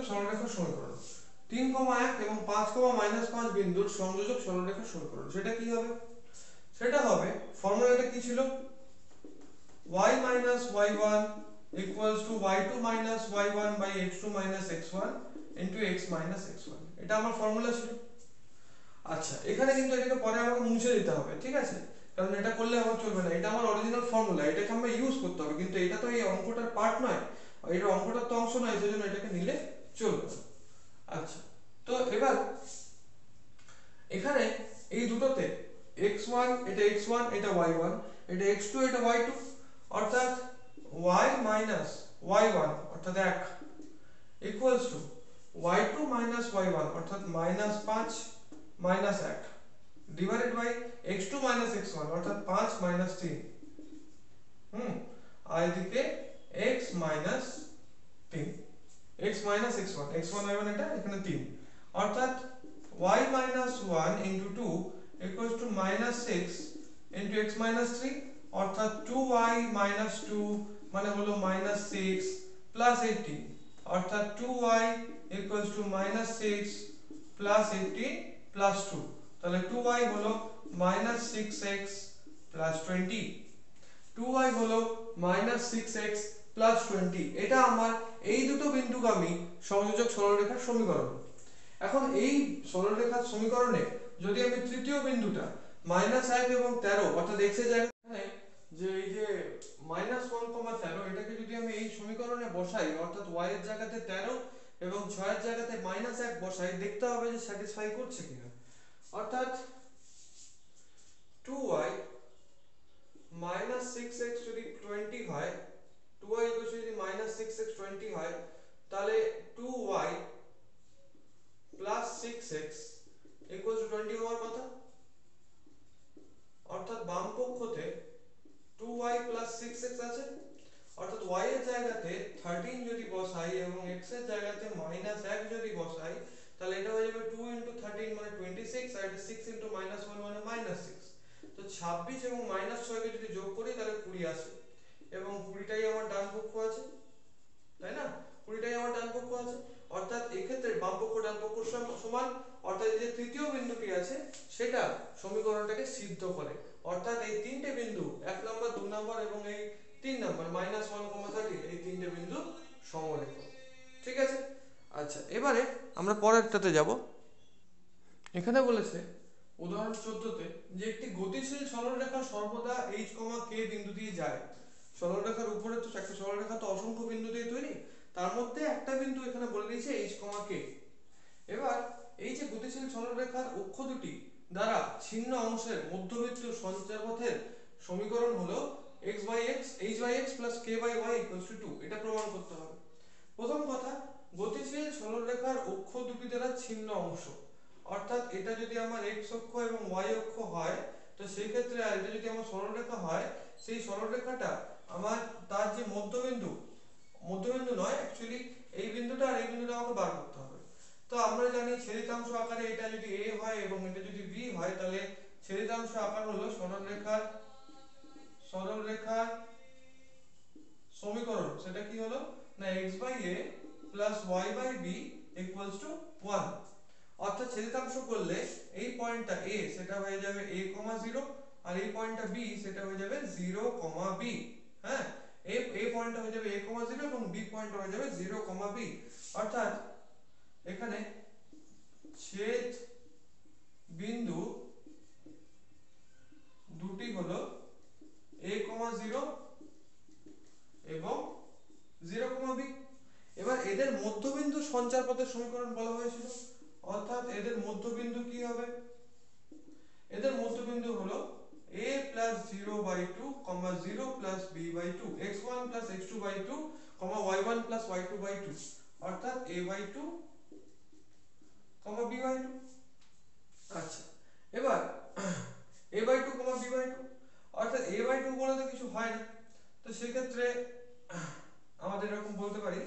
সরলরেখার সমীকরণ। 3,1 এবং 5,-5 বিন্দুর সংযোজক সরলরেখার সমীকরণ সেটা কি হবে? সেটা হবে, ফর্মুলাটা কি ছিল? y minus y1 equals to y2 minus y1 by x2 minus x1 into x minus x1। এটা আমার ফর্মুলা ছিল। আচ্ছা, এখানে কিন্তু এটাকে পরে আমাকে মুছে দিতে হবে, ঠিক আছে? কারণ এটা করলে আমার চলবে না, এটা আমার অরিজিনাল ফর্মুলা, এটাকে আমরা ইউজ করতে হবে, কিন্তু এটা তো এই অঙ্কটার পার্ট নয়, এটা অঙ্কটার তো অংশ নয়, সেজন্য এটাকে নিলে চলবে না। আচ্ছা, তো এবার এখানে এই দুটোতে x1 এটা x1 এটা y1, এটা x2 এটা y2, অর্থাৎ y minus y1 অর্থাৎ 1 equals to y2 minus y1 অর্থাৎ -5 minus 1 divided by x2 minus x1 অর্থাৎ 5 minus 3 আর এদিকে x minus 3 x minus x1 x1 y1 এটা এখানে 3, অর্থাৎ y minus 1 into 2 equals to -6 into x minus 3 অর্থাৎ 2y minus 2 মানে হলো -6 plus 18 অর্থাৎ 2y equals to -6 plus 18 plus 2, তাহলে 2y হলো -6x plus 20, 2y হলো -6x plus 20। এটা আমার এই দুটো বিন্দুগামী সংযোজক সরলরেখার সমীকরণ। এখন এই সরলরেখার সমীকরণে যদি আমি তৃতীয় বিন্দুটা -1 এবং 13 অর্থাৎ x এর জায়গায় যে এই যে -1,13 এটাকে যদি আমি এই সমীকরণে বসাই, অর্থাৎ y এর জায়গাতে 13 এবং 6 এর জায়গাতে -1 বসাই, দেখতে হবে যে স্যাটিসফাই করছে কিনা। অর্থাৎ 2y -6x যদি 20 হয়, 2y যদি -6x 20 হয়, তাহলে 2y plus 6x equals to 20 হওয়ার কথা। অর্থাৎ বাম পক্ষতে 2y plus 6x আছে, অর্থাৎ y এর জায়গাতে 13 যদি বসাই এবং x এর জায়গাতে -1 যদি বসাই তাহলে এটা হয়ে যাবে 2 * 13 মানে 26 আর এটা 6 * -1 মানে -6। তো 26 এবং -6 কে যদি যোগ করি তাহলে 20 আসে এবং 20টাই আমার ডান পক্ষ আছে, তাই না? 20টাই আমার ডান পক্ষ আছে, অর্থাৎ এই ক্ষেত্রে বাম পক্ষ ডান পক্ষ সমান, অর্থাৎ এই যে তৃতীয় বিন্দুটি আছে সেটা সমীকরণটাকে সিদ্ধ করে। অর্থাৎ এই তিনটে বিন্দু 1 নম্বর 2 নম্বর এবং এই 3 নম্বর -1, 30 এই তিনটে বিন্দু সমরেখ। ঠিক আছে? আচ্ছা, এবারে আমরা পরেরটাতে যাব। এখানে বলেছে উদাহরণ 14তে যে একটি গতিশীল সরলরেখা সর্বদা h, k বিন্দু দিয়ে যায়। সরলরেখার উপরে তো একটা সরলরেখা তো অসংখ্য বিন্দু দিয়ে তৈরি, তার মধ্যে একটা বিন্দু এখানে বলে দিয়েছে h, k। এবার এই যে গতিশীল সরলরেখার অক্ষ দুটি দ্বারা ছিন্ন অংশের মধ্যবৃত্ত সঞ্চারপথের সমীকরণ হলো x/x h/x + k/y = 2। এটা প্রমাণ করতে হবে। প্রথম কথা, গতিশীল সরলরেখার অক্ষ দুটি দ্বারা ছিন্ন অংশ, অর্থাৎ এটা যদি আমার x অক্ষ এবং y অক্ষ হয় তো সেই ক্ষেত্রে আর এটা যদি আমার সরলরেখা হয়, সেই সরলরেখাটা আমার তার যে মধ্যবিন্দু নয় অ্যাকচুয়ালি এই বিন্দুটা আর এই বিন্দুটা আমাকে বার করতে হবে। তো আমরা জানি ছেদিতাংশ আকারে এটা যদি a হয় এবং এটা যদি b হয় তাহলে ছেদিতাংশ আকার হলো সরলরেখার সমীকরণ। সেটা কি হলো না x/a + y/b = 1। অর্থাৎ ছেদিতাংশ করলে এই পয়েন্টটা a সেটা হয়ে যাবে a, 0 আর এই পয়েন্টটা b সেটা হয়ে যাবে 0, b। হ্যাঁ, a পয়েন্টটা হয়ে যাবে a, 0 এবং b পয়েন্টটা হয়ে যাবে 0, b। অর্থাৎ এখানে ছেদ বিন্দু দুটি হলো a, 0 এবং 0, b। এবার এদের মধ্যবিন্দু সঞ্চারপথের সমীকরণ বলা হয়েছিল, অর্থাৎ এদের মধ্যবিন্দু কি হবে? এদের মধ্যবিন্দু হলো a + 0/2, 0 + b/2, x1 + x2/2, y1 + y2/2, অর্থাৎ a/2, b/2। আচ্ছা, এবার a/2, b/2, অর্থাৎ a/2 বলে তো কিছু হয় না। তো সেই ক্ষেত্রে আমাদের এরকম বলতে পারি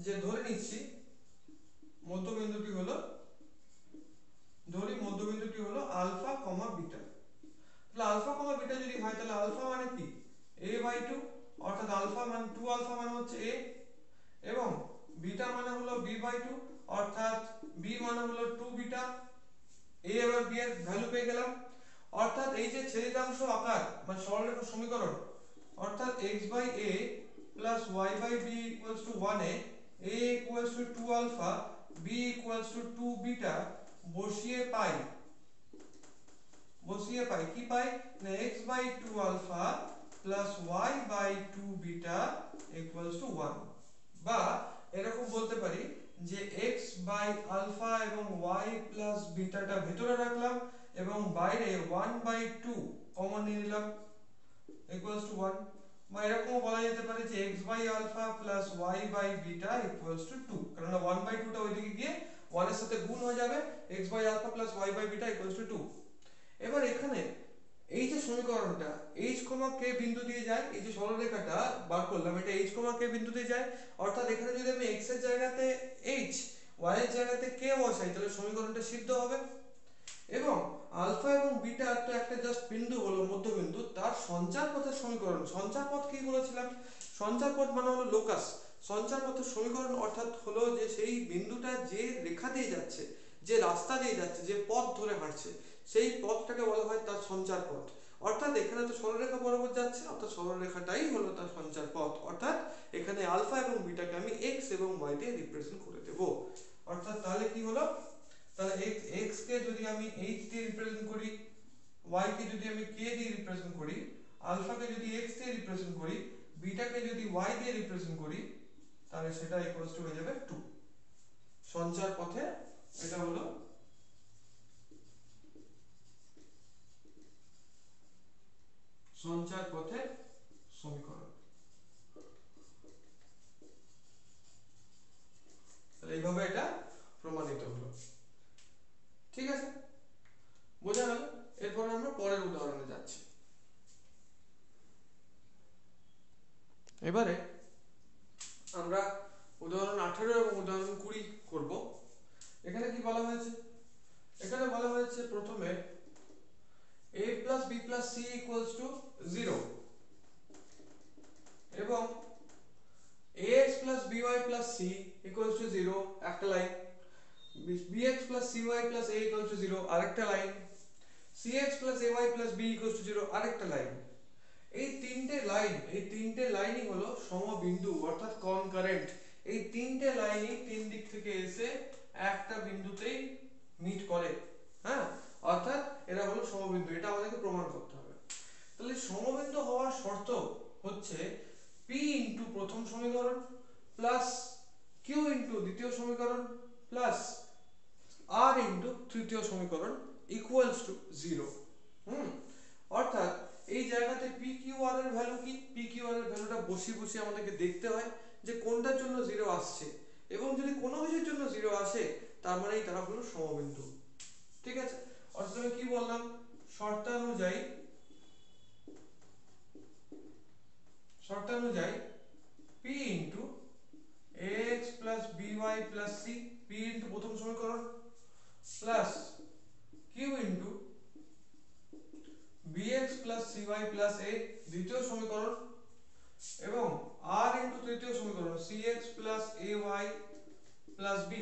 যে ধরে নিচ্ছি মধ্যবিন্দুটি হলো আলফা, বিটা। তাহলে আলফা, বিটা যদি হয় তাহলে আলফা মানে কি a/2, অর্থাৎ আলফা মানে 2 আলফা মানে হচ্ছে a, এবং বিটা মানে হলো b/2, অর্থাৎ b মানে হলো 2 বিটা। a এবার b এর ভ্যালু পেয়ে গেলাম। অর্থাৎ এই যে ছেদিতাংশ আকার মানে সরলরেখার সমীকরণ, অর্থাৎ x/a + y/b = 1 এ a = 2 আলফা, b = 2 বিটা বসিয়ে পাই কি পাই না x/2 আলফা + y/2 বিটা = 1। বা এরকম বলতে পারি যে x/আলফা এবং y + বিটাটা ভিতরে রাখলাম এবং বাইরে 1/2 কমন নিয়ে নিলাম = 1। বা এরকম বলা যেতে পারে যে x/আলফা + y/বিটা = 2, কারণ 1/2 টা ওইদিকে গিয়ে 1 এর সাথে গুণ হয়ে যাবে, x/আলফা + y/বিটা = 2। এবার এখানে এই যে সমীকরণটা h, k বিন্দু দিয়ে যায়, এই যে সরলরেখাটা বার করলাম এটা h, k বিন্দু দিয়ে যায়, অর্থাৎ এখানে যদি আমি x এর জায়গাতে h, y এর জায়গাতে k বসাই তাহলে সমীকরণটা সিদ্ধ হবে। এবং আলফা এবং বিটা তো একটা জাস্ট বিন্দু হলো মধ্যবিন্দু, তার সঞ্চারপথের সমীকরণ। সঞ্চারপথ কি বলেছিলাম? সঞ্চারপথ মানে হলো লোকাস। সঞ্চারপথের সমীকরণ অর্থাৎ হলো যে সেই বিন্দুটা যে রেখা দিয়ে যাচ্ছে, যে রাস্তা দিয়ে যাচ্ছে, যে পথ ধরে হাঁটছে, সেই পথটাকে বলা হয় তার সঞ্চারপথ। অর্থাৎ এখানে তো সরলরেখা বরাবর যাচ্ছে, অর্থাৎ সরলরেখাটাই হলো তার সঞ্চারপথ। অর্থাৎ এখানে আলফা এবং বিটাকে আমি x এবং y দিয়ে রিপ্রেজেন্ট করে দেব। অর্থাৎ তাহলে কি হলো, তাহলে x কে যদি আমি h দিয়ে রিপ্রেজেন্ট করি, y কে যদি আমি k দিয়ে রিপ্রেজেন্ট করি, আলফা কে যদি x দিয়ে রিপ্রেজেন্ট করি, বিটা কে যদি y দিয়ে রিপ্রেজেন্ট করি, তাহলে সেটা ইকুয়ালস টু হয়ে যাবে 2। সঞ্চার পথে এটা হলো সঞ্চার পথের সমীকরণ। তাহলে এইভাবে এটা প্রমাণিত হলো। ঠিক আছে, বোঝা গেল? এরপর আমরা পরের উদাহরণে যাচ্ছি। এবারে আমরা উদাহরণ 18 এবং প্রথমে a plus b plus c equals to 0 এবং ax plus by plus c equals to 0 একটা line, bx plus cy plus a equals to 0 আরেকটা line, cx plus ay plus b equals to 0 আরেকটা লাইন। এই তিনটে লাইনই হলো সমবিন্দু অর্থাৎ concurrent. এই তিনটে লাইনই তিন দিক থেকে এসে একটা বিন্দুতেই মিট করে, হ্যাঁ, অর্থাৎ এরা হলো সমবিন্দু। এটা আমাদেরকে প্রমাণ করতে হবে। তাহলে সমবিন্দু হওয়ার শর্ত হচ্ছে p ইনটু প্রথম সমীকরণ প্লাস q ইনটু দ্বিতীয় সমীকরণ প্লাস r ইনটু তৃতীয় সমীকরণ ইকুয়ালস টু 0। অর্থাৎ এই জায়গাতে p q r এর ভ্যালু কি, p q r এর ভ্যালুটা বসিয়ে আমাদেরকে দেখতে হয় যে কোনটার জন্য 0 আসছে, এবং যদি কোনো কিছুর জন্য 0 আসে তার মানে তারা হলো সমবিন্দু। ঠিক আছে, অর্থাৎ আমি কি বললাম, শর্তানুযায়ী p into ax plus by plus c, p into প্রথম সমীকরণ plus q into bx plus cy plus a দ্বিতীয় সমীকরণ এবং r ইনটু তৃতীয় সমীকরণ cx plus ay plus b।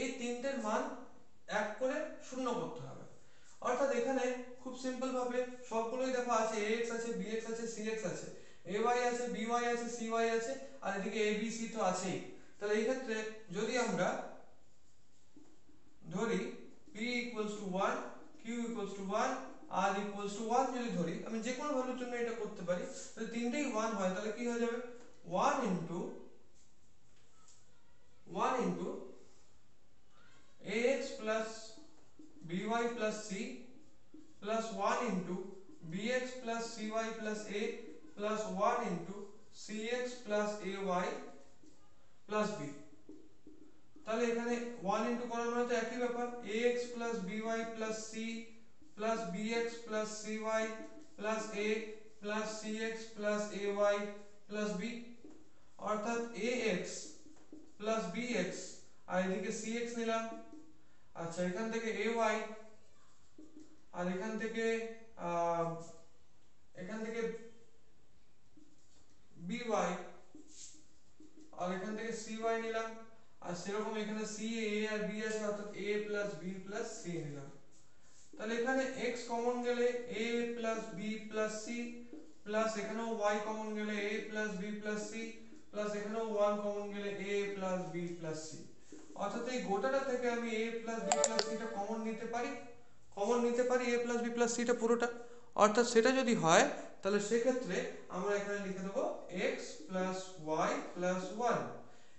এই তিনটের মান এক করে শূন্য করতে হবে। অর্থাৎ এখানে খুব সিম্পল ভাবে সবগুলোই দেখো আছে, ax আছে, bx আছে, cx আছে, ay আছে, by আছে, cy আছে, আর এদিকে abc তো আছেই। তাহলে এই ক্ষেত্রে যদি আমরা ধরি p equals to 1, q equals to 1, r equals to 1 যদি ধরি, আমি যে কোনো ভ্যালুর জন্য এটা করতে পারি, তাহলে তিনটেই 1 হয়, তাহলে কি হয়ে যাবে 1 into ax plus by plus c plus 1 into bx plus cy plus a plus 1 into cx plus ay plus b। তাহলে এখানে 1 ইনটু করার মানে তো একই ব্যাপার, ax plus by plus c plus bx plus cy plus a plus cx plus ay plus b, অর্থাৎ ax plus bx আর এদিকে cx নিলাম, আচ্ছা এখান থেকে ay আর এখান থেকে by আর এখান থেকে cy নিলাম, আর সেরকম এখানে c a আর b আছে, অর্থাৎ a plus b plus c নিলাম। তাহলে এখানে x কমন গেলে a plus b plus c plus এখানেও y কমন গেলে a plus b plus c plus এখানেও 1 কমন গেলে a plus b plus c। অর্থাৎ এই গোটাটা থেকে আমি a plus b plus c টা কমন নিতে পারি a plus b plus c টা পুরোটা। অর্থাৎ সেটা যদি হয় তাহলে সেক্ষেত্রে আমরা এখানে লিখে দেবো x plus y plus 1।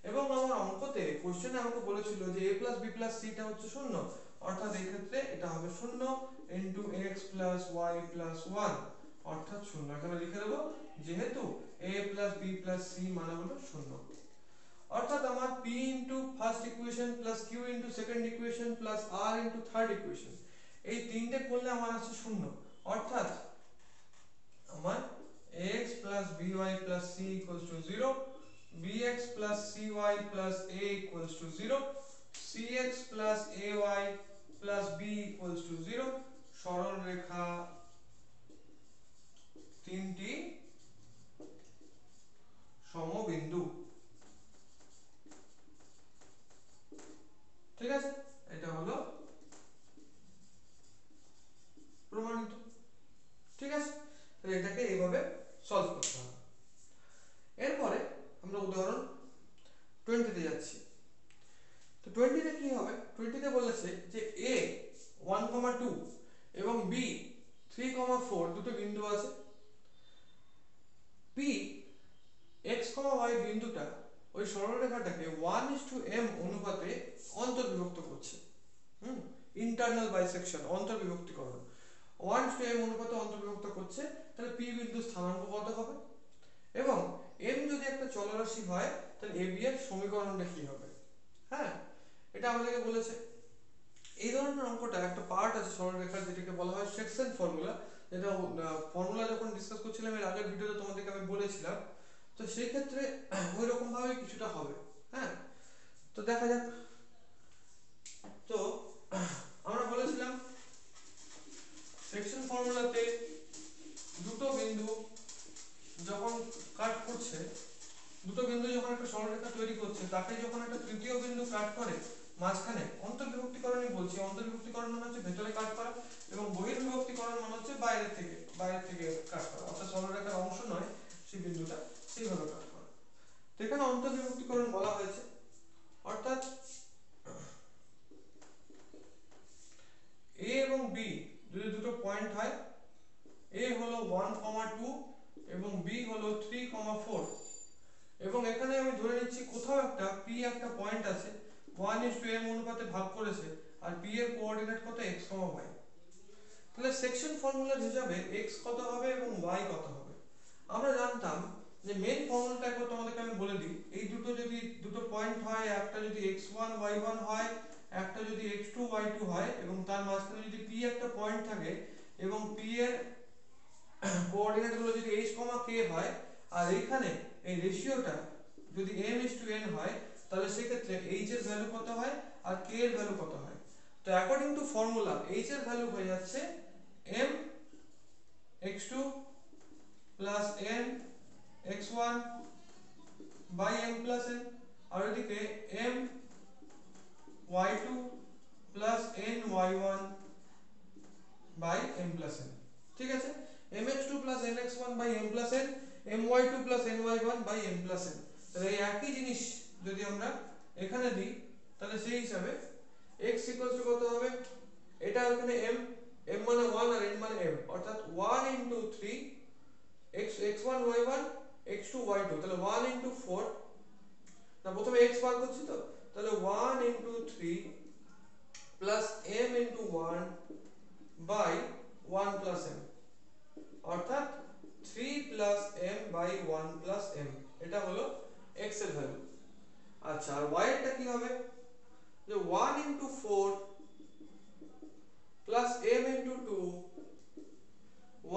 এবং আমার অঙ্কতে কোশ্চেনে আমাকে বলেছিল যে a plus b plus c টা হচ্ছে 0, অর্থাৎ এই ক্ষেত্রে এটা হবে 0 into x plus y plus 1 অর্থাৎ 0। এখানে লিখে দেবো যেহেতু a plus b plus c মানে হলো 0। অর্থাৎ আমার p into first equation plus q into second equation plus r into third equation এই তিনটে করলে আমার আছে 0। অর্থাৎ আমার ax plus by plus c equals to 0, bx plus cy plus a equals to 0, cx plus ay plus b equals to 0। সরল রেখা তিনটি সমবিন্দু। ঠিক আছে, এটা হলো প্রমাণিত। ঠিক আছে, তাহলে এটাকে এইভাবে সলভ করতে হবে। এরপরে আমরা উদাহরণ 20 তে যাচ্ছি। তো 20 তে কি হবে, 20 তে বলেছে যে a 1,2 এবং b 3,4 দুটো বিন্দু আছে। p x, y বিন্দুটা ওই সরলরেখাটাকে 1:m অনুপাতে অন্তর্বিভক্ত করছে। ইন্টারনাল বাইসেকশন, অন্তর্বিভক্তিকরণ 1:m অনুপাতে অন্তর্বিভক্ত করছে। তাহলে p বিন্দুর স্থানাঙ্ক কত হবে, এবং m যদি একটা চলরাশি হয় তাহলে ab এর সমীকরণটা কি হবে। হ্যাঁ, এটা আমাদেরকে বলেছে। এই ধরনের অঙ্কটা একটা পার্ট আছে সরলরেখার, যেটাকে বলা হয় সেকশন ফর্মুলা, যেটা ফর্মুলা যখন ডিসকাস করছিলাম এর আগের ভিডিওতে তোমাদেরকে আমি বলেছিলাম। তো সেই ক্ষেত্রে ওই রকম ভাবে কিছুটা হবে। হ্যাঁ, তো দেখা যাক। তো আমরা বলেছিলাম সেকশন ফর্মুলাতে দুটো বিন্দু যখন কাট করছে, দুটো বিন্দু যখন একটা সরলরেখা তৈরি করছে, তাকে যখন একটা তৃতীয় বিন্দু কাট করে মাঝখানে, অন্তর্বিভক্তিকরণই বলছি, অন্তর্বিভক্তিকরণ মানে হচ্ছে ভেতরে কাট করা এবং বহির্বিভক্তিকরণ মানে হচ্ছে বাইরে থেকে কাট করা, অর্থাৎ সরলরেখার অংশ নয় সেই বিন্দুটা, সেইভাবে কাট করা। তো এখানে অন্তর্বিভক্তিকরণ বলা হয়েছে, অর্থাৎ এ এবং বি যদি দুটো পয়েন্ট হয়, এ হলো 1,2 এবং বি হলো 3,4, এবং এখানে আমি ধরে নিচ্ছি কোথাও একটা পি একটা পয়েন্ট আছে, 1:m অনুপাতে ভাগ করেছে, আর পি এর কোঅর্ডিনেট কত x, y। তাহলে সেকশন ফর্মুলার হিসাবে x কত হবে এবং y কত হবে। আমরা জানতাম যে মেইন ফর্মুলাটা একবার তোমাদেরকে আমি বলে দিই। এই দুটো যদি দুটো পয়েন্ট হয়, একটা যদি x1 y1 হয়, একটা যদি x2 y2 হয়, এবং তার মাঝখানে যদি p একটা পয়েন্ট থাকে এবং p এর কোঅর্ডিনেট গুলো যদি h, k হয়, আর এখানে এই রেশিওটা যদি m:n হয়, তাহলে সেক্ষেত্রে h এর ভ্যালু কত হয় আর k এর ভ্যালু কত হয়। তো অ্যাকর্ডিং টু ফর্মুলা h এর ভ্যালু হয়ে যাচ্ছে m x2 plus n x1 by m plus n, আর ওইদিকে m y2 plus n y1 by m plus n। ঠিক আছে, mx2 plus nx1 by m plus n, my2 plus ny1 by m plus n। তাহলে এই একই জিনিস যদি আমরা এখানে দিই, তাহলে সেই হিসাবে x ইকুয়ালস টু কত হবে, এটা ওখানে m মানে 1 আর n মানে m, অর্থাৎ 1 into 3 x1 y1 x2 y2, তাহলে 1 into 4, না প্রথমে x বার করছি তো, তাহলে 1 into 3 plus m into 1 by 1 plus m, অর্থাৎ 3 plus m by 1 plus m, এটা হলো x এর ভ্যালু। আচ্ছা, আর y এরটা কি হবে, যে 1 into 4 plus m into 2,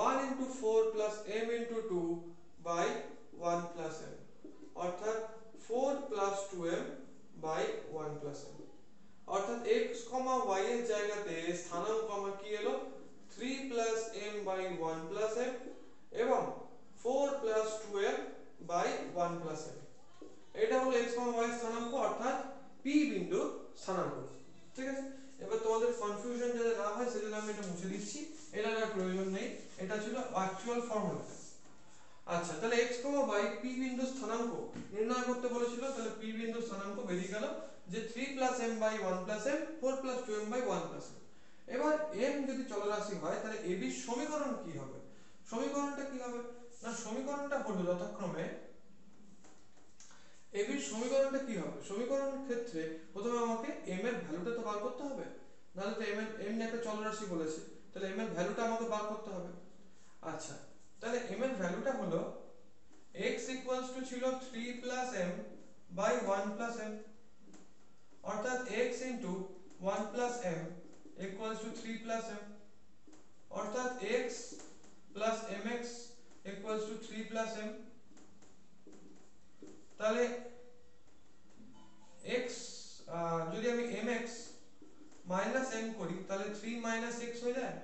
1 into 4 plus m into 2 by 1 plus m, অর্থাৎ 4 plus 2m by 1 plus m, অর্থাৎ x, y এর জায়গাতে স্থানাঙ্ক আমার কি এলো 3 plus m by 1 plus m এবং 4 plus 2m by 1 plus m। এটা হলো x, y স্থানাঙ্ক, অর্থাৎ p বিন্দু স্থানাঙ্ক। ঠিক আছে, এবার তোমাদের কনফিউশন যাতে না হয় সেজন্য আমি এটা মুছে দিচ্ছি, এটা আর প্রয়োজন নেই, এটা ছিল অ্যাকচুয়াল ফর্মুলা। আচ্ছা, তাহলে x, y p বিন্দু স্থানাঙ্ক নির্ণয় করতে বলেছিল, তাহলে p বিন্দু স্থানাঙ্ক বেরিয়ে গেল যে 3 m by 1 plus m, 4 plus 2m by 1 plus m। এবার m যদি চলরাশি হয়, তাহলে ab এর সমীকরণ কি হবে, সমীকরণটা কি হবে না, সমীকরণটা হলো যথাক্রমে ab এর সমীকরণটা কি হবে, সমীকরণ ক্ষেত্রে প্রথমে আমাকে m এর ভ্যালুটা তো বার করতে হবে, নাহলে তো m একটা চলরাশি বলেছে, তাহলে m এর ভ্যালুটা আমাকে বার করতে হবে। আচ্ছা, তাহলে m এর ভ্যালুটা হলো x ইকুয়ালস টু ছিল 3 plus m by 1 plus m, অর্থাৎ x into 1 plus m equals to 3 plus m, অর্থাৎ x plus mx equals to 3 plus m। তাহলে x যদি আমি mx মাইনাস m করি, তাহলে 3 মাইনাস x হয়ে যায়,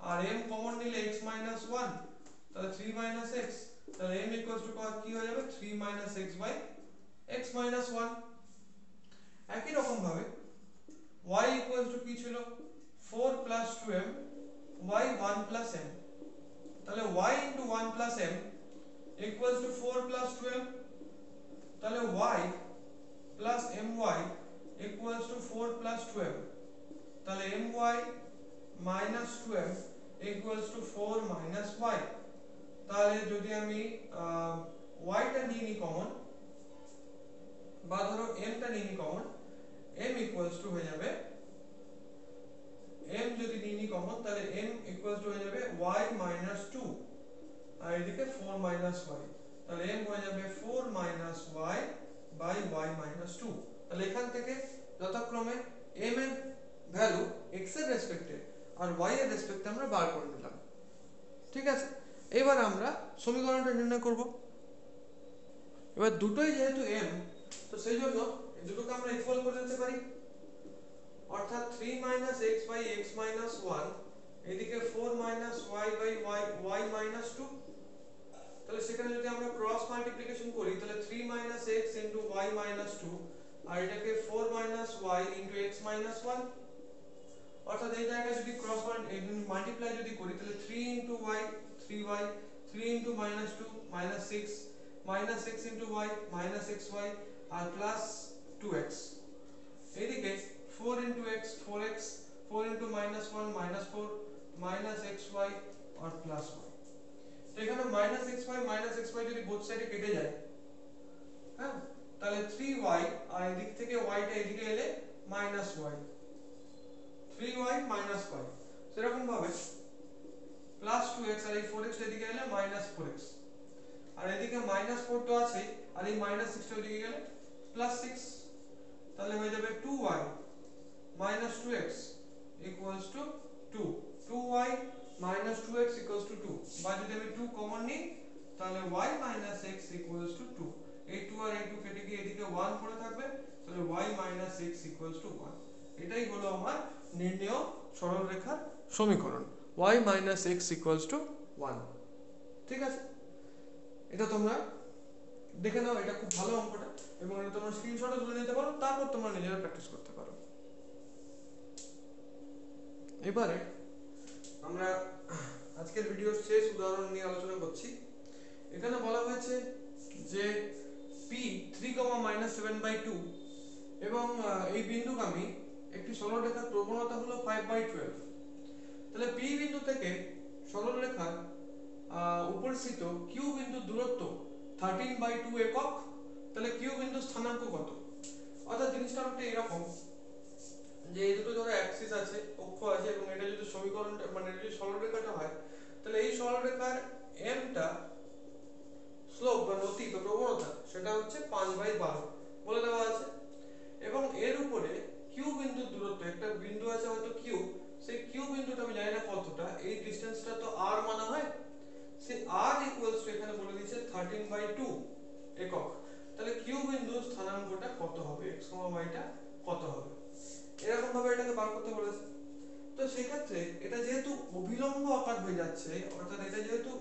আর m কমন নিলে x মাইনাস 1, তাহলে 3 মাইনাস x, তাহলে m ইকুয়ালস টু কি হয়ে যাবে 3 minus x by x minus 1। একই রকম ভাবে y ইকুয়ালস টু কি ছিল 4 plus 2m y 1 plus m, তাহলে y into 1 plus m equals two 4 plus 2m, তাহলে y plus my equals to 4 plus 2m, তাহলে my minus 2m equals to 4 minus y। তাহলে যদি আমি y টা নিয়ে নি কমন, বা ধরো m টা নিয়ে নি কমন, m ইকুয়ালস টু হয়ে যাবে, m যদি নিয়ে নি কমন, তাহলে m ইকুয়ালস টু হয়ে যাবে y মাইনাস 2, আর এদিকে 4 মাইনাস y, তাহলে m হয়ে যাবে 4 minus y by y minus 2। তাহলে এখান থেকে যথাক্রমে m এর ভ্যালু x এর রেসপেক্টে আর y এর রেসপেক্টে আমরা বার করে নিলাম। ঠিক আছে, এবার আমরা সমীকরণটা নির্ণয় করব। এবার দুটোই যেহেতু m, তো সেই জন্য এই দুটোকে আমরা ইকুয়াল করে দিতে পারি। অর্থাৎ 3 minus x by x minus 1, এদিকে 4 minus y by y minus 2। তাহলে সেখানে যদি আমরা ক্রস মাল্টিপ্লিকেশন করি তাহলে 3 minus x into y minus 2, আর এটাকে 4 minus y into x minus 1। অর্থাৎ এই জায়গায় যদি ক্রস মাল্টিপ্লাই যদি করি তাহলে 3 into y 3y, 3 into minus 2 minus 6, minus x into y minus x y, আর প্লাস 2x। এইদিকে 4 into x 4x, 4 into minus 1 minus 4, minus x y আর প্লাস ওয়াই। তো এখানে মাইনাস এক্স ওয়াই যদি both সাইডে কেটে যায়, হ্যাঁ, তাহলে 3y, আর এদিক থেকে ওয়াইটা এদিকে এলে minus Y, 3y minus y। সেরকম ভাবে প্লাস 2x, আর এই 4x এদিকে এলে মাইনাস 4x, আর এদিকে মাইনাস 4 তো আছে, আর এই মাইনাস 6 এদিকে গেলে প্লাস 6। তাহলে হয়ে যাবে 2y minus 2x equals to 2, 2y minus 2x equals to 2, বা যদি আমি 2 কমন নিই তাহলে y minus x equals to 2, এই 2 আর এই 2 কেটে গিয়ে এদিকে 1 পড়ে থাকবে, তাহলে y minus x equals to 1। এটাই হলো আমার নির্ণেয় সরলরেখার সমীকরণ, y minus x equals to 1। ঠিক আছে, এটা তোমরা দেখে নাও, এটা খুব ভালো অঙ্কটা, এবং এটা তোমরা স্ক্রিনশটও তুলে নিতে পারো, তারপর তোমরা নিজেরা প্র্যাকটিস করতে পারো। এবারে আমরা আজকের ভিডিওর শেষ উদাহরণ নিয়ে আলোচনা করছি। এখানে বলা হয়েছে যে p 3, -7/2 এবং এই বিন্দুগামী একটি সরলরেখার প্রবণতা হলো 5/12। তাহলে p বিন্দু থেকে সরলরেখার উপরিস্থিত q বিন্দুর দূরত্ব 13/2 একক। তাহলে q বিন্দুর স্থানাঙ্ক কত? অর্থাৎ জিনিসটা হচ্ছে এরকম যে এই দুটো ধরো অ্যাক্সিস আছে, অক্ষ আছে, এবং এটা যদি সমীকরণটা মানে এটা যদি সরলরেখাটা হয়, তাহলে এই সরলরেখার m টা স্লোপ বা নতি বা প্রবণতা সেটা হচ্ছে 5/12 বলে দেওয়া আছে, এবং এর উপরে q বিন্দুর দূরত্ব, একটা বিন্দু আছে হয়তো q, সেই q বিন্দুটা আমি জানি না কতটা, এই ডিসটেন্সটা তো r মানা হয়, সেই r ইকুয়ালস টু এখানে বলে দিয়েছে 13/2 একক। তাহলে q বিন্দুর স্থানাঙ্কটা কত হবে, x, y টা কত হবে, এরকম ভাবে এটাকে বার করতে বলেছে। তো সেই ক্ষেত্রে এটা যেহেতু অভিলম্ব আকার হয়ে যাচ্ছে, অর্থাৎ এটা যেহেতু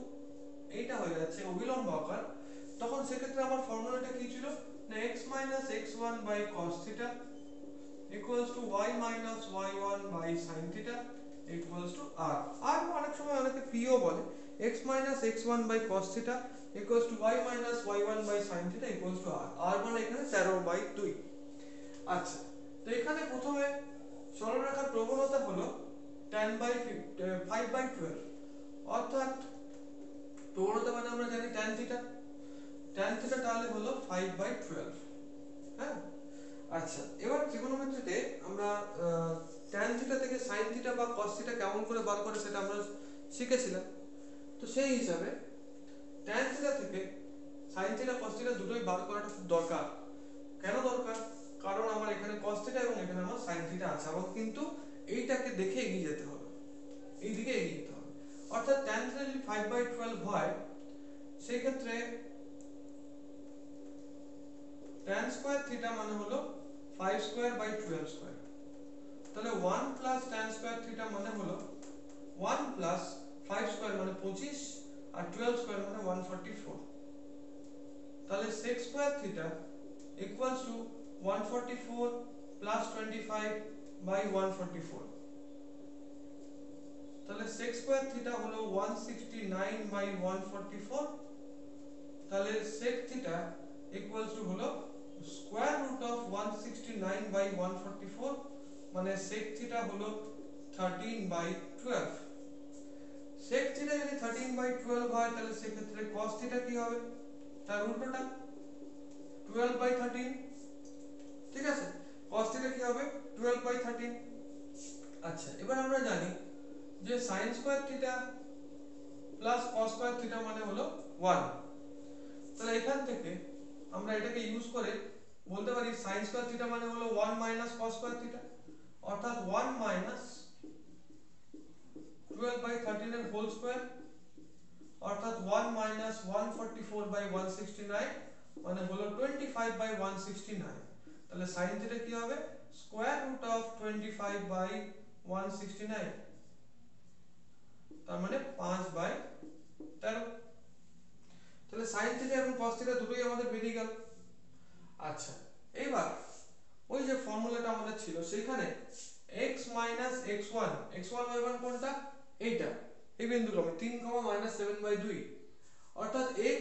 এইটা হয়ে যাচ্ছে অভিলম্ব আকার, তখন সেক্ষেত্রে আমার ফর্মুলাটা কি ছিল না x - x1 cos θ equals to y - y1 sin θ equals to r। আর অনেক সময় অনেকে p ও বলে, x - x1 cos θ equals to y - y1 sin θ equals to r। r মানে এখানে 13/2। আচ্ছা, তো এখানে প্রথমে সরলরেখার প্রবণতা হলো 5/12, অর্থাৎ প্রবণতা মানে আমরা জানি tan θ, তাহলে হলো 5/12। হ্যাঁ, আচ্ছা, এবার ত্রিকোণমিতিতে আমরা tan θ থেকে sin θ বা cos θ কেমন করে বার করে সেটা আমরা শিখেছিলাম। তো সেই হিসাবে tan θ থেকে sin θ cos θ দুটোই বার করাটা খুব দরকার। কেন দরকার? কারণ আমার এখানে cos θ এবং এখানে আমার sin θ আছে, এবং কিন্তু এইটাকে দেখে এগিয়ে যেতে হবে, এই দিকে এগিয়ে যেতে হবে। অর্থাৎ tan θ যদি 5/12 হয়, সেই ক্ষেত্রে tan স্কয়ার θ মানে হলো 5/12²। তাহলে 1 tan স্কয়ার θ মানে হলো 1 5² মানে 25, আর 12² মানে 144। তাহলে sec square θ equals to 144 plus 25/144। তাহলে sec স্কয়ার θ হলো 169/144। তাহলে sec θ equals to হলো square root of 169/144, মানে sec θ হলো 13/12। sec θ যদি 13/12 হয়, তাহলে সেক্ষেত্রে cos θ কি হবে, তার উল্টোটা 12/13। ঠিক আছে, cos θ কি হবে 12/13। আচ্ছা, এবার আমরা জানি যে sin square θ plus cos square θ মানে হলো 1। তাহলে এখান থেকে আমরা এটাকে ইউজ করে বলতে পারি sin স্কয়ার θ মানে হলো 1 cos স্কয়ার θ, অর্থাৎ 1 12/13 এর হোল স্কয়ার, অর্থাৎ 1 144/169 মানে হলো 25/169। তাহলে sin θ কি হবে স্কয়ার রুট অফ 25/169, তার মানে 5/13। তাহলে sin থিটা এবং cos থিটা দুটোই আমাদের বেরিয়ে গেল। আচ্ছা, এবার ওই যে ফর্মুলাটা আমাদের ছিল সেখানে x x1 y1 কোনটা, এইটা, এই বিন্দুক্রমে 3, -7/2, অর্থাৎ x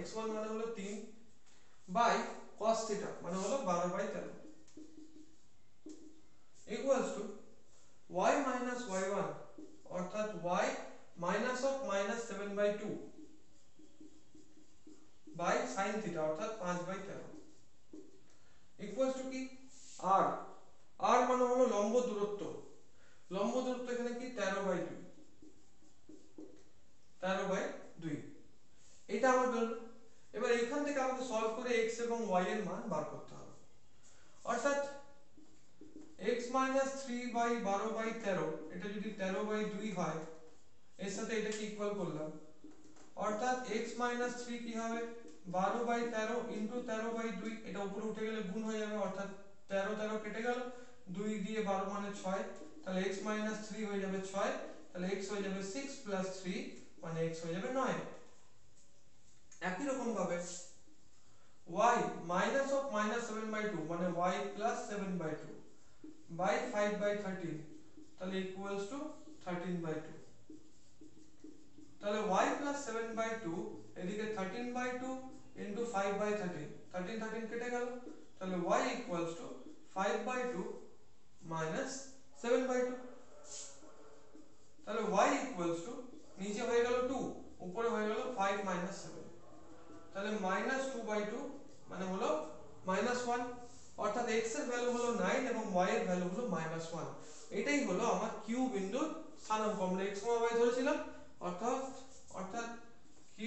x1 মানে হলো 3 বাই cos থিটা মানে হলো 12/13 ইকুয়ালস টু y y1 অর্থাৎ y -7/2 বাই sin থিটা অর্থাৎ 5/13 ইকুয়ালস টু কি r, r মানে হলো লম্ব দূরত্ব এখানে কি 13/2 এটা আমার বেরোলো। এবার এখান থেকে আমাকে সলভ করে x এবং y এর মান বার করতে হবে, অর্থাৎ x - 3/12/13 এটা যদি 13/2 হয়, এর সাথে এটাকে ইকুয়াল করলাম, অর্থাৎ x - 3 কি হবে 12/13 ইনটু 13/2, এটা উপরে উঠে গেলে গুণ হয়ে যাবে, অর্থাৎ 13 কেটে গেল, 2 দিয়ে 12 মানে 6, তাহলে x - 3 হয়ে যাবে 6, তাহলে x হয়ে যাবে 6 প্লাস 3 মানে x হয়ে যাবে 9। একই রকম ভাবে y -7/2 মানে y প্লাস 7/2 বাই 5/13, তাহলে ইকুয়ালস টু 13/2। তাহলে y প্লাস 7/2 এদিকে 13/2 ইনটু 5/13, 13 কেটে গেল, তাহলে y ইকুয়ালস টু 5/2 মাইনাস 7/2। তাহলে y ইকুয়ালস টু নিচে হয়ে গেল 2, উপরে হয়ে গেল 5 - 7, তাহলে -2/2 মানে হলো -1, অর্থাৎ x এর ভ্যালু হলো 9 এবং y এর ভ্যালু হলো -1। এটাই হলো আমার q বিন্দুর স্থানাঙ্ক, আমরা x, y ধরেছিলাম, অর্থাৎ q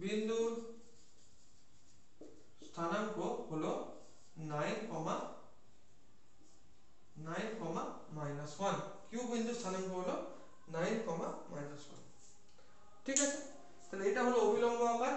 বিন্দুর স্থানাঙ্ক হলো 9, -1। q বিন্দুর স্থানাঙ্ক হলো 9, -1। ঠিক আছে, তাহলে এটা হলো অভিলম্ব আকার।